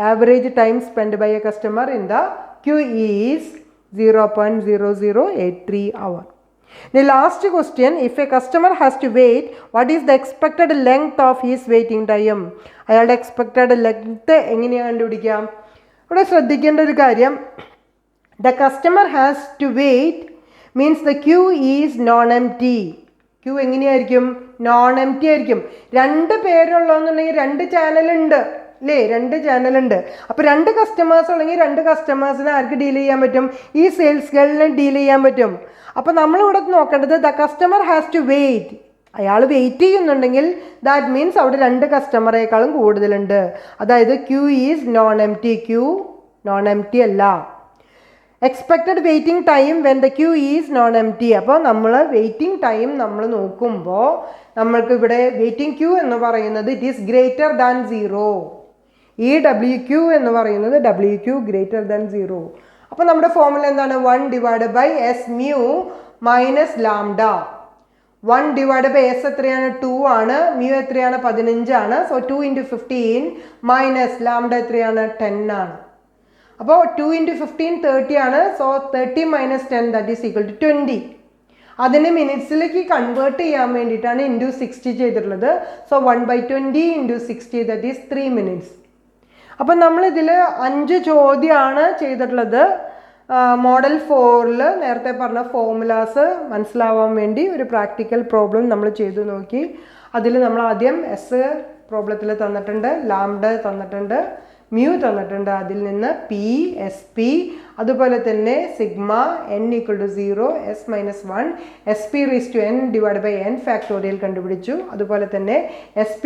A: Average time spent by a customer in the queue is 0.0083 hour. The last question, if a customer has to wait, what is the expected length of his waiting time? അയാളുടെ expected length എങ്ങനെയാണ് കണ്ടുപിടിക്കാം? ഇവിടെ ശ്രദ്ധിക്കേണ്ട ഒരു കാര്യം, the customer has to wait means the queue is non-empty. Queue എങ്ങനെയായിരിക്കും? Non empty ആയിരിക്കും. 2 പേരുള്ളതെന്നുണ്ടെങ്കിൽ 2 ചാനലുണ്ട് അല്ലേ? 2 ചാനലുണ്ട്. അപ്പോൾ 2 കസ്റ്റമേഴ്സ് ഉണ്ടെങ്കിൽ 2 കസ്റ്റമേഴ്സിനെ ആർക്ക് ഡീൽ ചെയ്യാൻ പറ്റും? ഈ സെയിൽസ് ഗേളിനെ ഡീൽ ചെയ്യാൻ പറ്റും. അപ്പോൾ നമ്മളിവിടെ നോക്കേണ്ടത് the customer has to wait. അയാൾ വെയിറ്റ് ചെയ്യുന്നുണ്ടെങ്കിൽ ദാറ്റ് മീൻസ് അവിടെ 2 കസ്റ്റമറേക്കാളും കൂടുതലുണ്ട്. അതായത് queue is non empty. Queue non empty അല്ല. Expected waiting time when the queue is non empty. അപ്പോൾ നമ്മൾ വെയിറ്റിംഗ് ടൈം നമ്മൾ നോക്കുമ്പോൾ നമ്മൾക്ക് ഇവിടെ വെയിറ്റിംഗ് ക്യൂ എന്ന് പറയുന്നത് ഇറ്റ് ഈസ് ഗ്രേറ്റർ ദാൻ 0. ഈ WQ എന്ന് പറയുന്നത് WQ ഗ്രേറ്റർ ദാൻ 0. അപ്പോൾ നമ്മുടെ ഫോർമുല എന്താണ്? 1/S mu minus lambda. 1/S എത്രയാണ്? 2 ആണ്. മ്യൂ എത്രയാണ്? 15 ആണ്. സോ 2 × 15 മൈനസ് ലാംഡ എത്രയാണ്? 10 ആണ്. അപ്പോൾ 2 × 15 30 ആണ്. So 30 - 10 that is equal to 20. അതിനെ മിനിറ്റ്സിലേക്ക് കൺവേർട്ട് ചെയ്യാൻ വേണ്ടിയിട്ടാണ് ഇൻറ്റു 60 ചെയ്തിട്ടുള്ളത്. So 1/20 × 60 that is 3 minutes. അപ്പം നമ്മളിതിൽ 5 ചോദ്യമാണ് ചെയ്തിട്ടുള്ളത്. മോഡൽ 4 നേരത്തെ പറഞ്ഞ ഫോർമുലാസ് മനസ്സിലാവാൻ വേണ്ടി ഒരു പ്രാക്ടിക്കൽ പ്രോബ്ലം നമ്മൾ ചെയ്തു നോക്കി. അതിൽ നമ്മൾ ആദ്യം എസ് പ്രോബ്ലത്തിൽ തന്നിട്ടുണ്ട്, ലാംഡ തന്നിട്ടുണ്ട്, മ്യൂ തന്നിട്ടുണ്ട്. അതിൽ നിന്ന് പി, എസ് പി, അതുപോലെ തന്നെ sigma n = 0, s - 1, SP⁻n factorial കണ്ടുപിടിച്ചു. അതുപോലെ തന്നെ SP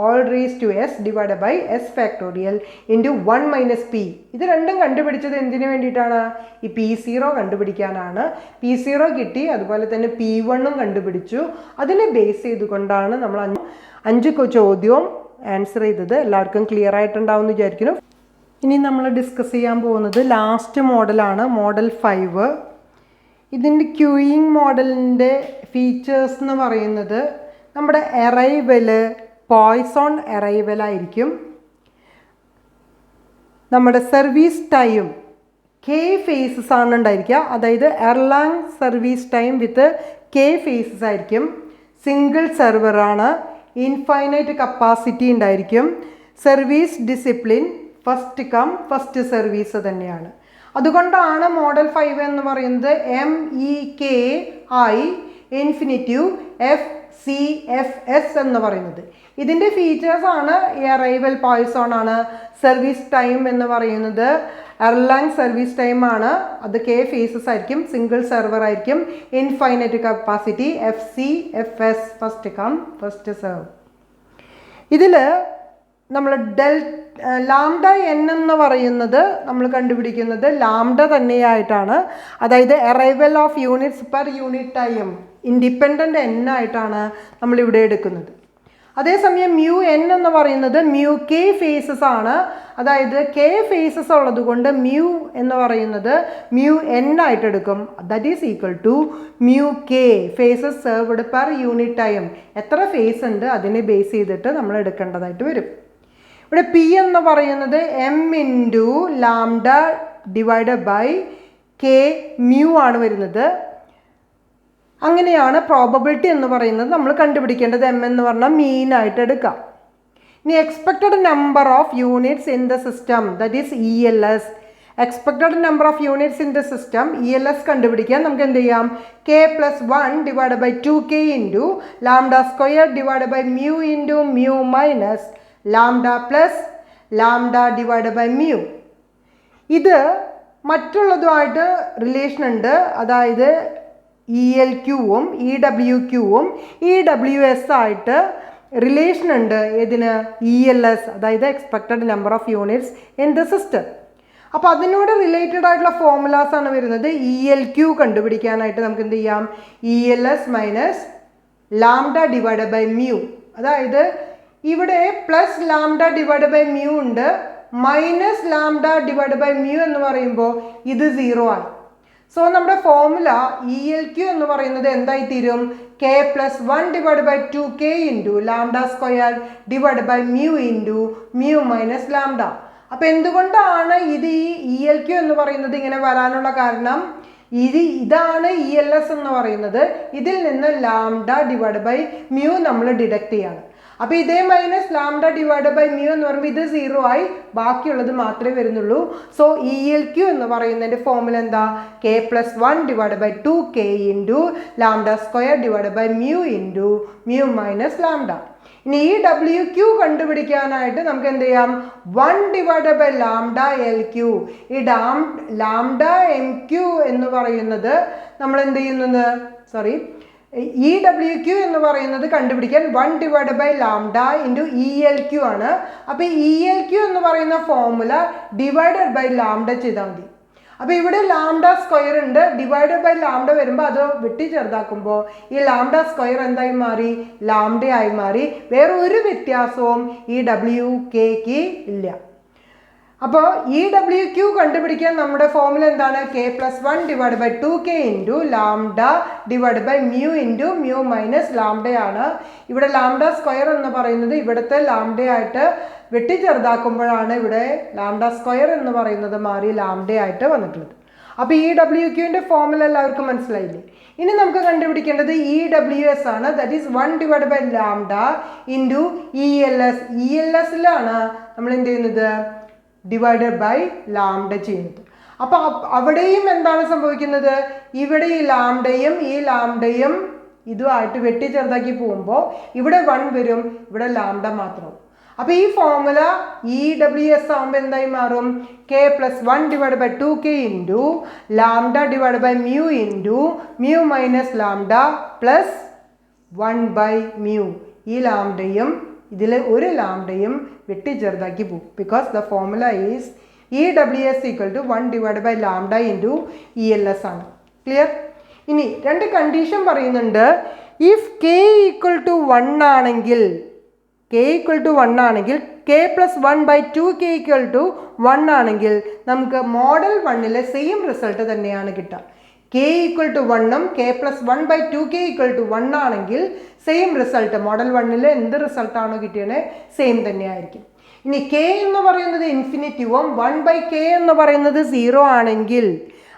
A: all⁻s factorial into 1 - p. ഇത് രണ്ടും കണ്ടുപിടിച്ചത് എന്തിനു വേണ്ടിയിട്ടാണ്? ഈ P0 കണ്ടുപിടിക്കാനാണ്. P0 കിട്ടി. അതുപോലെ തന്നെ P1 കണ്ടുപിടിച്ചു. അതിനെ ബേസ് ചെയ്തുകൊണ്ടാണ് നമ്മൾ 5 ചോദ്യവും ആൻസർ ചെയ്തത്. എല്ലാവർക്കും ക്ലിയർ ആയിട്ടുണ്ടാവും എന്ന് വിചാരിക്കുന്നു. ഇനി നമ്മൾ ഡിസ്കസ് ചെയ്യാൻ പോകുന്നത് ലാസ്റ്റ് മോഡലാണ്, മോഡൽ 5. ഇതിൻ്റെ ക്യൂയിങ് മോഡലിൻ്റെ ഫീച്ചേഴ്സ് എന്ന് പറയുന്നത് നമ്മുടെ അറൈവല് പോയ്സോൺ അറൈവലായിരിക്കും. നമ്മുടെ സർവീസ് ടൈം K ഫേസസ് ആണ് ഉണ്ടായിരിക്കുക. അതായത് Erlang service time with K phases ആയിരിക്കും. സിംഗിൾ സെർവറാണ്. ഇൻഫൈനൈറ്റ് കപ്പാസിറ്റി ഉണ്ടായിരിക്കും. Service discipline first come first service തന്നെയാണ്. അതുകൊണ്ടാണ് മോഡൽ 5 എന്ന് പറയുന്നത് MEKI ഇൻഫിനിറ്റീവ് FCFS എന്ന് പറയുന്നത്. ഇതിൻ്റെ ഫീച്ചേഴ്സാണ് ഈ അറൈവൽ പോയ്സോൺ ആണ്. സർവീസ് ടൈം എന്ന് പറയുന്നത് എർലാങ് സർവീസ് ടൈം ആണ്. അത് K ഫേസസ് ആയിരിക്കും. സിംഗിൾ സെർവർ ആയിരിക്കും. Infinite capacity FCFS first come first serve. ഇതിൽ നമ്മൾ ലാംഡ n എന്ന് പറയുന്നത് നമ്മൾ കണ്ടുപിടിക്കുന്നത് ലാംഡ തന്നെയായിട്ടാണ്. അതായത് arrival of units per unit time independent n ആയിട്ടാണ് നമ്മളിവിടെ എടുക്കുന്നത്. അതേസമയം മ്യൂ എൻ എന്ന് പറയുന്നത് മ്യൂ കെ ഫേസസ് ആണ്. അതായത് കെ ഫേസസ് ഉള്ളത് കൊണ്ട് മ്യൂ എന്ന് പറയുന്നത് മ്യൂ എൻ ആയിട്ട് എടുക്കും. That is equal to mu K phases served per unit time. എത്ര ഫേസ് ഉണ്ട് അതിനെ ബേസ് ചെയ്തിട്ട് നമ്മൾ എടുക്കേണ്ടതായിട്ട് വരും. ഇവിടെ പി എന്ന് പറയുന്നത് M into lambda divided by K mu ആണ് വരുന്നത്. അങ്ങനെയാണ് പ്രോബബിലിറ്റി എന്ന് പറയുന്നത് നമ്മൾ കണ്ടുപിടിക്കേണ്ടത്. എം എന്ന് പറഞ്ഞാൽ മീൻ ആയിട്ട് എടുക്കാം. ഇനി expected number of units in the system, that is E L S. Expected number of units in the system E L S കണ്ടുപിടിക്കാൻ നമുക്ക് എന്ത് ചെയ്യാം? K plus 1 divide by 2k into lambda square divide by mu into mu minus lambda plus lambda divide by mu. ഇത് മറ്റുള്ളതുമായിട്ട് relation ഉണ്ട്. അതായത് E L ക്യൂവും E W ക്യൂവും ഇ ഡബ്ല്യു എസ് ആയിട്ട് റിലേഷൻ ഉണ്ട്. ഏതിന്? ഇ എൽ എസ്, അതായത് expected number of units in the system. അപ്പോൾ അതിനോട് റിലേറ്റഡ് ആയിട്ടുള്ള ഫോർമുലാസ് ആണ് വരുന്നത്. ഇ എൽ ക്യൂ കണ്ടുപിടിക്കാനായിട്ട് നമുക്ക് എന്ത് ചെയ്യാം? E L S minus lambda divide by mu. അതായത് ഇവിടെ plus lambda divide by mu ഉണ്ട്, minus lambda divide by mu എന്ന് പറയുമ്പോൾ ഇത് 0 ആയി. സോ നമ്മുടെ ഫോർമുല ഇ എൽ ക്യൂ എന്ന് പറയുന്നത് എന്തായി തീരും? K plus 1 divide by 2k into lambda square divide by mu into mu minus lambda. അപ്പം എന്തുകൊണ്ടാണ് ഇത് ഈ ഇ എൽ ക്യൂ എന്ന് പറയുന്നത് ഇങ്ങനെ വരാനുള്ള കാരണം? ഇതാണ് ഇ എൽ എസ് എന്ന് പറയുന്നത്. ഇതിൽ നിന്ന് ലാംഡ ഡിവൈഡ് ബൈ മ്യൂ നമ്മൾ ഡിഡക്ട് ചെയ്യാണ്. അപ്പോൾ ഇതേ minus lambda divide by mu എന്ന് പറയുമ്പോൾ ഇത് 0 ആയി, ബാക്കിയുള്ളത് മാത്രമേ വരുന്നുള്ളൂ. സോ ഇ എൽ ക്യൂ എന്ന് പറയുന്നതിൻ്റെ ഫോർമുല എന്താ? K plus 1 divide by 2k into lambda square divide by mu into mu minus lambda. ഇനി ഈ ഡബ്ല്യു ക്യൂ കണ്ടുപിടിക്കാനായിട്ട് നമുക്ക് എന്ത് ചെയ്യാം? 1 divide by lambda L Q. ഈ ലാംഡ എം ക്യൂ എന്ന് പറയുന്നത് നമ്മൾ എന്ത് ചെയ്യുന്നത്? ഇ ഡബ്ല്യു ക്യൂ എന്ന് പറയുന്നത് കണ്ടുപിടിക്കാൻ 1 divide by lambda into E L Q ആണ്. അപ്പോൾ ഇ എൽ ക്യൂ എന്ന് പറയുന്ന ഫോർമുല ഡിവൈഡഡ് ബൈ ലാംഡ ചെയ്താൽ മതി. അപ്പോൾ ഇവിടെ ലാംഡ സ്ക്വയർ ഉണ്ട്, ഡിവൈഡഡ് ബൈ ലാംഡ വരുമ്പോൾ അത് വെട്ടി ചെറുതാക്കുമ്പോൾ ഈ ലാംഡ സ്ക്വയർ എന്തായി മാറി? ലാംഡ ആയി മാറി. വേറെ ഒരു വ്യത്യാസവും ഈ ഡബ്ല്യു കെക്ക് ഇല്ല. അപ്പോൾ ഇ ഡബ്ല്യു ക്യൂ കണ്ടുപിടിക്കാൻ നമ്മുടെ ഫോർമുല എന്താണ്? K plus 1 divide by 2k into lambda divide by mu into mu minus ലാംഡയാണ്. ഇവിടെ ലാംഡ സ്ക്വയർ എന്ന് പറയുന്നത് ഇവിടുത്തെ ലാംഡയായിട്ട് വെട്ടി ചെറുതാക്കുമ്പോഴാണ് ഇവിടെ ലാംഡ സ്ക്വയർ എന്ന് പറയുന്നത് മാറി ലാംഡയായിട്ട് വന്നിട്ടുള്ളത്. അപ്പോൾ ഇ ഡബ്ല്യു ക്യൂവിൻ്റെ ഫോർമുല എല്ലാവർക്കും മനസ്സിലായില്ലേ? ഇനി നമുക്ക് കണ്ടുപിടിക്കേണ്ടത് ഇ ഡബ്ല്യു എസ് ആണ്. That is 1 divide by lambda into E L S. E L എസിലാണ് നമ്മൾ എന്ത് ചെയ്യുന്നത്? ഡിവൈഡഡ് ബൈ ലാംഡ ചെയ്യുന്നത്. അപ്പോൾ അവിടെയും എന്താണ് സംഭവിക്കുന്നത്? ഇവിടെ ഈ ലാംഡയും ഇതുമായിട്ട് വെട്ടി ചെറുതാക്കി പോകുമ്പോൾ ഇവിടെ 1 വരും, ഇവിടെ ലാംഡ മാത്രം. അപ്പോൾ ഈ ഫോർമുല ഇ ഡബ്ല്യു എസ് ആകുമ്പോൾ എന്തായി മാറും? K plus 1 divide by 2k into lambda divide by mu into mu minus lambda plus 1 by mu. ഈ ലാംഡയും ഇതിൽ ഒരു ലാംഡയും വെട്ടി ചെറുതാക്കി പോകും. Because the formula is E W S equal to 1 divide by lambda into E L S ആണ്. Clear? ഇനി 2 കണ്ടീഷൻ പറയുന്നുണ്ട്. ഇഫ് കെ ഈക്വൽ ടു 1 ആണെങ്കിൽ K plus 1 by 2k equal to 1 ആണെങ്കിൽ നമുക്ക് മോഡൽ 1ലെ സെയിം റിസൾട്ട് തന്നെയാണ് കിട്ടുക. K equal to 1ഉം K plus 1 by 2k equal to 1 ആണെങ്കിൽ സെയിം റിസൾട്ട്, മോഡൽ 1ൽ എന്ത് റിസൾട്ടാണോ കിട്ടിയത് സെയിം തന്നെയായിരിക്കും. ഇനി കെ എന്ന് പറയുന്നത് ഇൻഫിനിറ്റീവും 1 ബൈ കെ എന്ന് പറയുന്നത് 0 ആണെങ്കിൽ,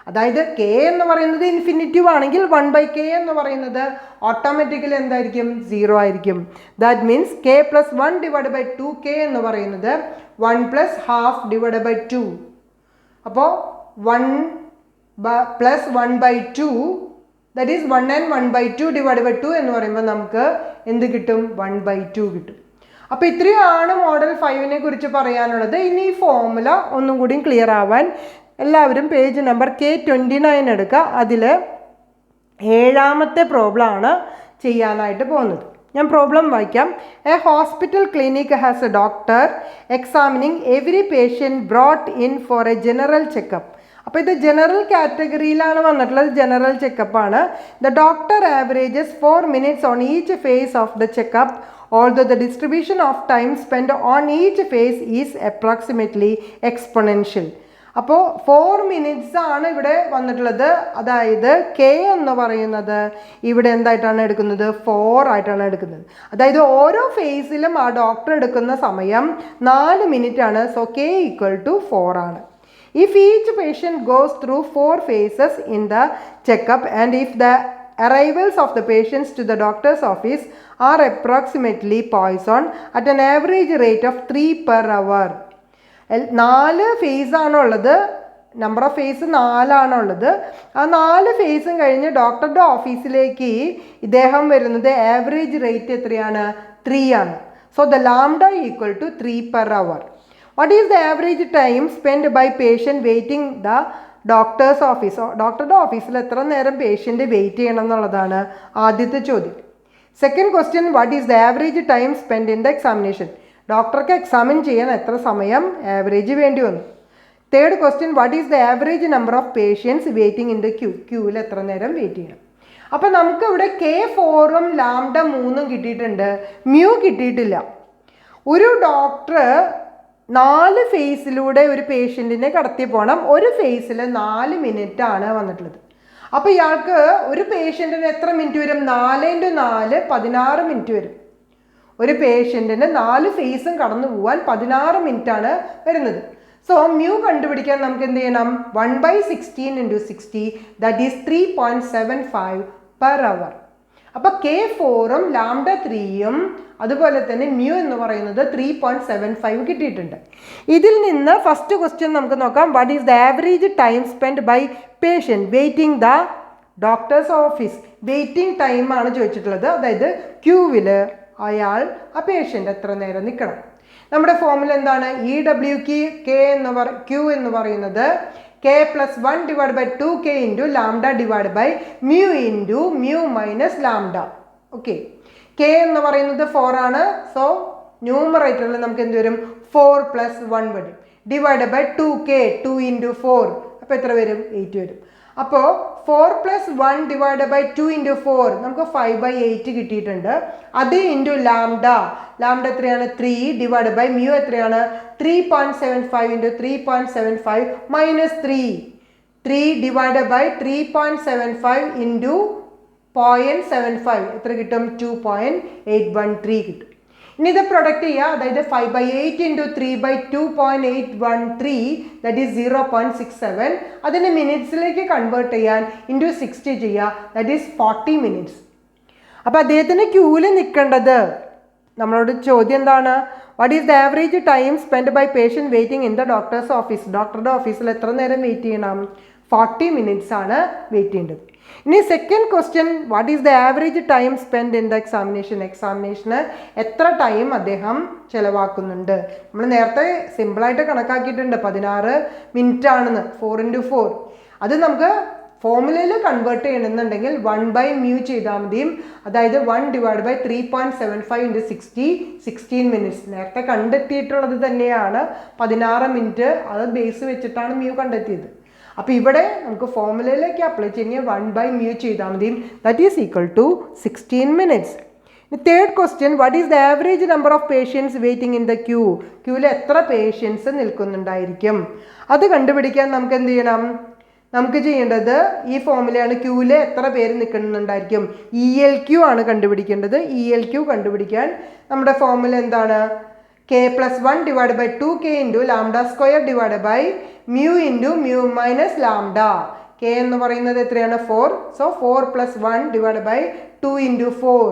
A: അതായത് കെ എന്ന് പറയുന്നത് ഇൻഫിനിറ്റീവ് ആണെങ്കിൽ 1 ബൈ കെ എന്ന് പറയുന്നത് ഓട്ടോമാറ്റിക്കലി എന്തായിരിക്കും? 0 ആയിരിക്കും. That means K plus 1 divide by 2k എന്ന് പറയുന്നത് 1 പ്ലസ് ഹാഫ് ഡിവൈഡ് ബൈ 2. അപ്പോൾ 1 പ്ലസ് 1 by 2, that is 1 and 1 by 2 divide by 2 എന്ന് പറയുമ്പോൾ നമുക്ക് എന്ത് കിട്ടും? 1 by 2 കിട്ടും. അപ്പോൾ ഇത്രയാണ് മോഡൽ 5നെ കുറിച്ച് പറയാനുള്ളത്. ഇനി ഈ ഫോർമുല ഒന്നും കൂടി ക്ലിയർ ആവാൻ എല്ലാവരും പേജ് നമ്പർ K29 എടുക്കുക. അതിൽ 7ാമത്തെ പ്രോബ്ലമാണ് ചെയ്യാനായിട്ട് പോകുന്നത്. ഞാൻ പ്രോബ്ലം വായിക്കാം. A hospital clinic has a doctor examining every patient brought in for a general checkup. അപ്പോൾ ഇത് ജനറൽ കാറ്റഗറിയിലാണ് വന്നിട്ടുള്ളത്, ജനറൽ ചെക്കപ്പാണ്. The doctor averages 4 minutes on each phase of the checkup although the distribution of time spent on each phase is approximately exponential. അപ്പോൾ 4 minutes ആണ് ഇവിടെ വന്നിട്ടുള്ളത്. അതായത് കെ എന്ന് പറയുന്നത് ഇവിടെ എന്തായിട്ടാണ് എടുക്കുന്നത്? 4 ആയിട്ടാണ് എടുക്കുന്നത്. അതായത് ഓരോ ഫേസിലും ആ ഡോക്ടർ എടുക്കുന്ന സമയം 4 മിനിറ്റ് ആണ്. സോ കെ ഈക്വൽ ടു 4 ആണ്. If each patient goes through 4 phases in the checkup and if the arrivals of the patients to the doctor's office are approximately poisson at an average rate of 3 per hour. 4 face ആണുള്ളത്. Number of phase 4 ആണുള്ളത്. ആ 4 ഫേസും കഴിഞ്ഞ് ഡോക്ടറുടെ ഓഫീസിലേക്ക് ഇദ്ദേഹം വരുന്നത് average rate എത്രയാണ്? 3 ആണ്. So the lambda equal to 3 per hour. What is the average time spent by patient waiting the doctor's office? ഡോക്ടറുടെ ഓഫീസിൽ എത്ര നേരം പേഷ്യൻ്റ് വെയിറ്റ് ചെയ്യണം എന്നുള്ളതാണ് ആദ്യത്തെ ചോദ്യം. Second question, what is the average time spend in the examination? ഡോക്ടർക്ക് examine ചെയ്യാൻ എത്ര സമയം ആവറേജ് വേണ്ടി വന്നു? Third question, what is the average number of patients waiting in the ക്യൂവിൽ എത്ര നേരം വെയിറ്റ് ചെയ്യണം? അപ്പം നമുക്ക് ഇവിടെ K4ഉം ലാംഡ 3ഉം കിട്ടിയിട്ടുണ്ട്, മ്യൂ കിട്ടിയിട്ടില്ല. ഒരു ഡോക്ടർ 4 ഫേസിലൂടെ ഒരു പേഷ്യൻറ്റിനെ കടത്തി പോകണം. ഒരു ഫേസിൽ 4 മിനിറ്റ് ആണ് വന്നിട്ടുള്ളത്. അപ്പോൾ ഇയാൾക്ക് ഒരു പേഷ്യൻറ്റിന് എത്ര മിനിറ്റ് വരും? 4 × 4 16 മിനിറ്റ് വരും. ഒരു പേഷ്യൻറ്റിന് 4 ഫേസും കടന്നു പോകാൻ 16 മിനിറ്റ് ആണ് വരുന്നത്. സോ മ്യൂ കണ്ടുപിടിക്കാൻ നമുക്ക് എന്ത് ചെയ്യണം? 1/16 × 60 ദാറ്റ് ഈസ് 3.75 per hour. അപ്പോൾ K4ഉം ലാംഡ 3ഉം അതുപോലെ തന്നെ മ്യൂ എന്ന് പറയുന്നത് 3.75 കിട്ടിയിട്ടുണ്ട്. ഇതിൽ നിന്ന് ഫസ്റ്റ് ക്വസ്റ്റ്യൻ നമുക്ക് നോക്കാം. What is the average time spend by patient waiting the doctor's office? Waiting time ആണ് ചോദിച്ചിട്ടുള്ളത്. അതായത് ക്യൂവിൽ അയാൾ ആ പേഷ്യൻ്റ് എത്ര നേരം നിൽക്കണം? നമ്മുടെ ഫോമുല എന്താണ്? ക്യൂ എന്ന് പറയുന്നത് K+1 / 2K × lambda / mu × mu minus lambda. Okay, K എന്ന് പറയുന്നത് 4 ആണ്. സോ ന്യൂമറേറ്ററിൽ നമുക്ക് എന്ത് വരും? 4 + 1 വരും. / 2K 2 × 4 അപ്പോൾ എത്ര വരും? 8 വരും. അപ്പോൾ 4 + 1 / 2 × 4 നമുക്ക് 5/8 കിട്ടിയിട്ടുണ്ട്. അത് ഇൻറ്റു ലാംഡ എത്രയാണ്? 3 / മ്യൂ എത്രയാണ്? 3.75 × 3.75 മൈനസ് 3 / 3.75 × 0.75 എത്ര കിട്ടും? 2.813 കിട്ടും. ഇനി ഇത് പ്രൊഡക്റ്റ് ചെയ്യുക. അതായത് 5/8 × 3/2.813 ദാറ്റ് ഈസ് 0.67. അതിനെ മിനിറ്റ്സിലേക്ക് കൺവേർട്ട് ചെയ്യാൻ ഇൻറ്റു 60 ചെയ്യുക. That is 40 minutes. അപ്പോൾ അദ്ദേഹത്തിന് ക്യൂവിൽ നിൽക്കേണ്ടത്, നമ്മളോട് ചോദ്യം എന്താണ്? What is the average time spend by patient waiting in the doctor's office? ഡോക്ടറുടെ ഓഫീസിൽ എത്ര നേരം വെയിറ്റ് ചെയ്യണം? 40 മിനിറ്റ്സ് ആണ് വെയിറ്റ് ചെയ്യേണ്ടത്. ഇനി second question, what is the average time spend in the examination? എക്സാമിനേഷന് എത്ര ടൈം അദ്ദേഹം ചിലവാക്കുന്നുണ്ട്? നമ്മൾ നേരത്തെ സിമ്പിളായിട്ട് കണക്കാക്കിയിട്ടുണ്ട്, 16 മിനിറ്റ് ആണെന്ന്. 4 × 4 അത് നമുക്ക് ഫോമുലയിൽ കൺവേർട്ട് ചെയ്യണമെന്നുണ്ടെങ്കിൽ 1/μ ചെയ്താൽ മതിയും. അതായത് 1 / 3.75 × 60 16 മിനിറ്റ്സ്. നേരത്തെ കണ്ടെത്തിയിട്ടുള്ളത് തന്നെയാണ് 16 മിനിറ്റ്. അത് ബേസ് വെച്ചിട്ടാണ് മ്യൂ കണ്ടെത്തിയത്. അപ്പോൾ ഇവിടെ നമുക്ക് ഫോമുലയിലേക്ക് അപ്ലൈ ചെയ്യുക 1/μ ചെയ്താൽ മതിയും. That is equal to 16 minutes. Third question, what is the average number of patients waiting in the ക്യൂവിൽ എത്ര പേഷ്യൻസ് നിൽക്കുന്നുണ്ടായിരിക്കും? അത് കണ്ടുപിടിക്കാൻ നമുക്ക് എന്ത് ചെയ്യണം? നമുക്ക് ചെയ്യേണ്ടത് ഈ ഫോമുലയാണ്. ക്യൂവിൽ എത്ര പേര് നിൽക്കുന്നുണ്ടായിരിക്കും? ELQ ആണ് കണ്ടുപിടിക്കേണ്ടത്. ELQ കണ്ടുപിടിക്കാൻ നമ്മുടെ ഫോമുല എന്താണ്? K+1 / 2K × lambda square / mu × mu minus lambda. K എന്ന് പറയുന്നത് എത്രയാണ്? 4. സോ 4 + 1 / 2 × 4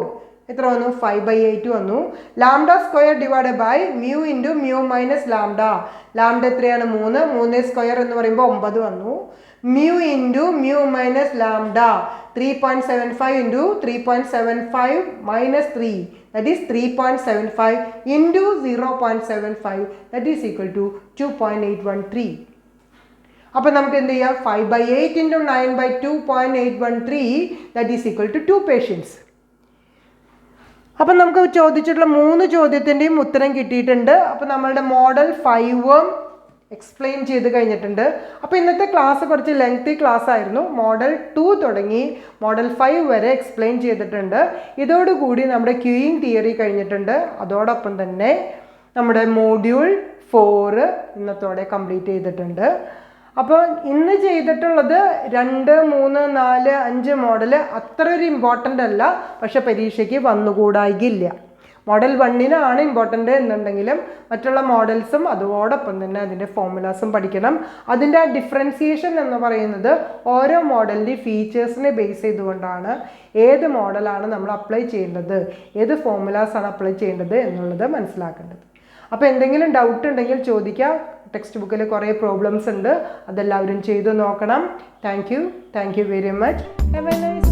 A: എത്ര വന്നു? 5/8 വന്നു. Lambda square / mu × mu minus lambda. Lambda എത്രയാണ്? 3. 3 സ്ക്വയർ എന്ന് പറയുമ്പോൾ 9 വന്നു. Mu × mu minus lambda 3.75 × 3.75 minus 3 that is 3.75 into 0.75 that is equal to 2.813. അപ്പോൾ നമുക്ക് എന്ത് ചെയ്യാം? 5/8 into 9/2.813 that is equal to 2 patients. അപ്പം നമുക്ക് ചോദിച്ചിട്ടുള്ള 3 ചോദ്യത്തിൻ്റെയും ഉത്തരം കിട്ടിയിട്ടുണ്ട്. അപ്പോൾ നമ്മളുടെ മോഡൽ 5ഉം എക്സ്പ്ലെയിൻ ചെയ്ത് കഴിഞ്ഞിട്ടുണ്ട്. അപ്പോൾ ഇന്നത്തെ ക്ലാസ് കുറച്ച് ലെങ്തി ക്ലാസ് ആയിരുന്നു. മോഡൽ 2 തുടങ്ങി മോഡൽ 5 വരെ എക്സ്പ്ലെയിൻ ചെയ്തിട്ടുണ്ട്. ഇതോടുകൂടി നമ്മുടെ ക്യൂയിങ് തിയറി കഴിഞ്ഞിട്ടുണ്ട്. അതോടൊപ്പം തന്നെ നമ്മുടെ മോഡ്യൂൾ 4 ഇന്നത്തോടെ കംപ്ലീറ്റ് ചെയ്തിട്ടുണ്ട്. അപ്പോൾ ഇന്ന് ചെയ്തിട്ടുള്ളത് 2, 3, 4, 5 മോഡൽ അത്ര ഒരു ഇമ്പോർട്ടൻ്റ് അല്ല, പക്ഷെ പരീക്ഷയ്ക്ക് വന്നുകൂടായില്ല. മോഡൽ 1 ഇമ്പോർട്ടൻ്റ് എന്നുണ്ടെങ്കിലും മറ്റുള്ള മോഡൽസും അതോടൊപ്പം തന്നെ അതിൻ്റെ ഫോർമുലാസും പഠിക്കണം. അതിൻ്റെ ആ ഡിഫറൻസിയേഷൻ എന്ന് പറയുന്നത് ഓരോ മോഡലിൻ്റെ ഫീച്ചേഴ്സിനെ ബേസ് ചെയ്തുകൊണ്ടാണ് ഏത് മോഡലാണ് നമ്മൾ അപ്ലൈ ചെയ്യേണ്ടത്, ഏത് ഫോർമുലാസാണ് അപ്ലൈ ചെയ്യേണ്ടത് എന്നുള്ളത് മനസ്സിലാക്കേണ്ടത്. അപ്പോൾ എന്തെങ്കിലും ഡൗട്ട് ഉണ്ടെങ്കിൽ ചോദിക്കാം. ടെക്സ്റ്റ് ബുക്കിൽ കുറേ പ്രോബ്ലംസ് ഉണ്ട്, അതെല്ലാവരും ചെയ്ത് നോക്കണം. Thank you very much. Have A nice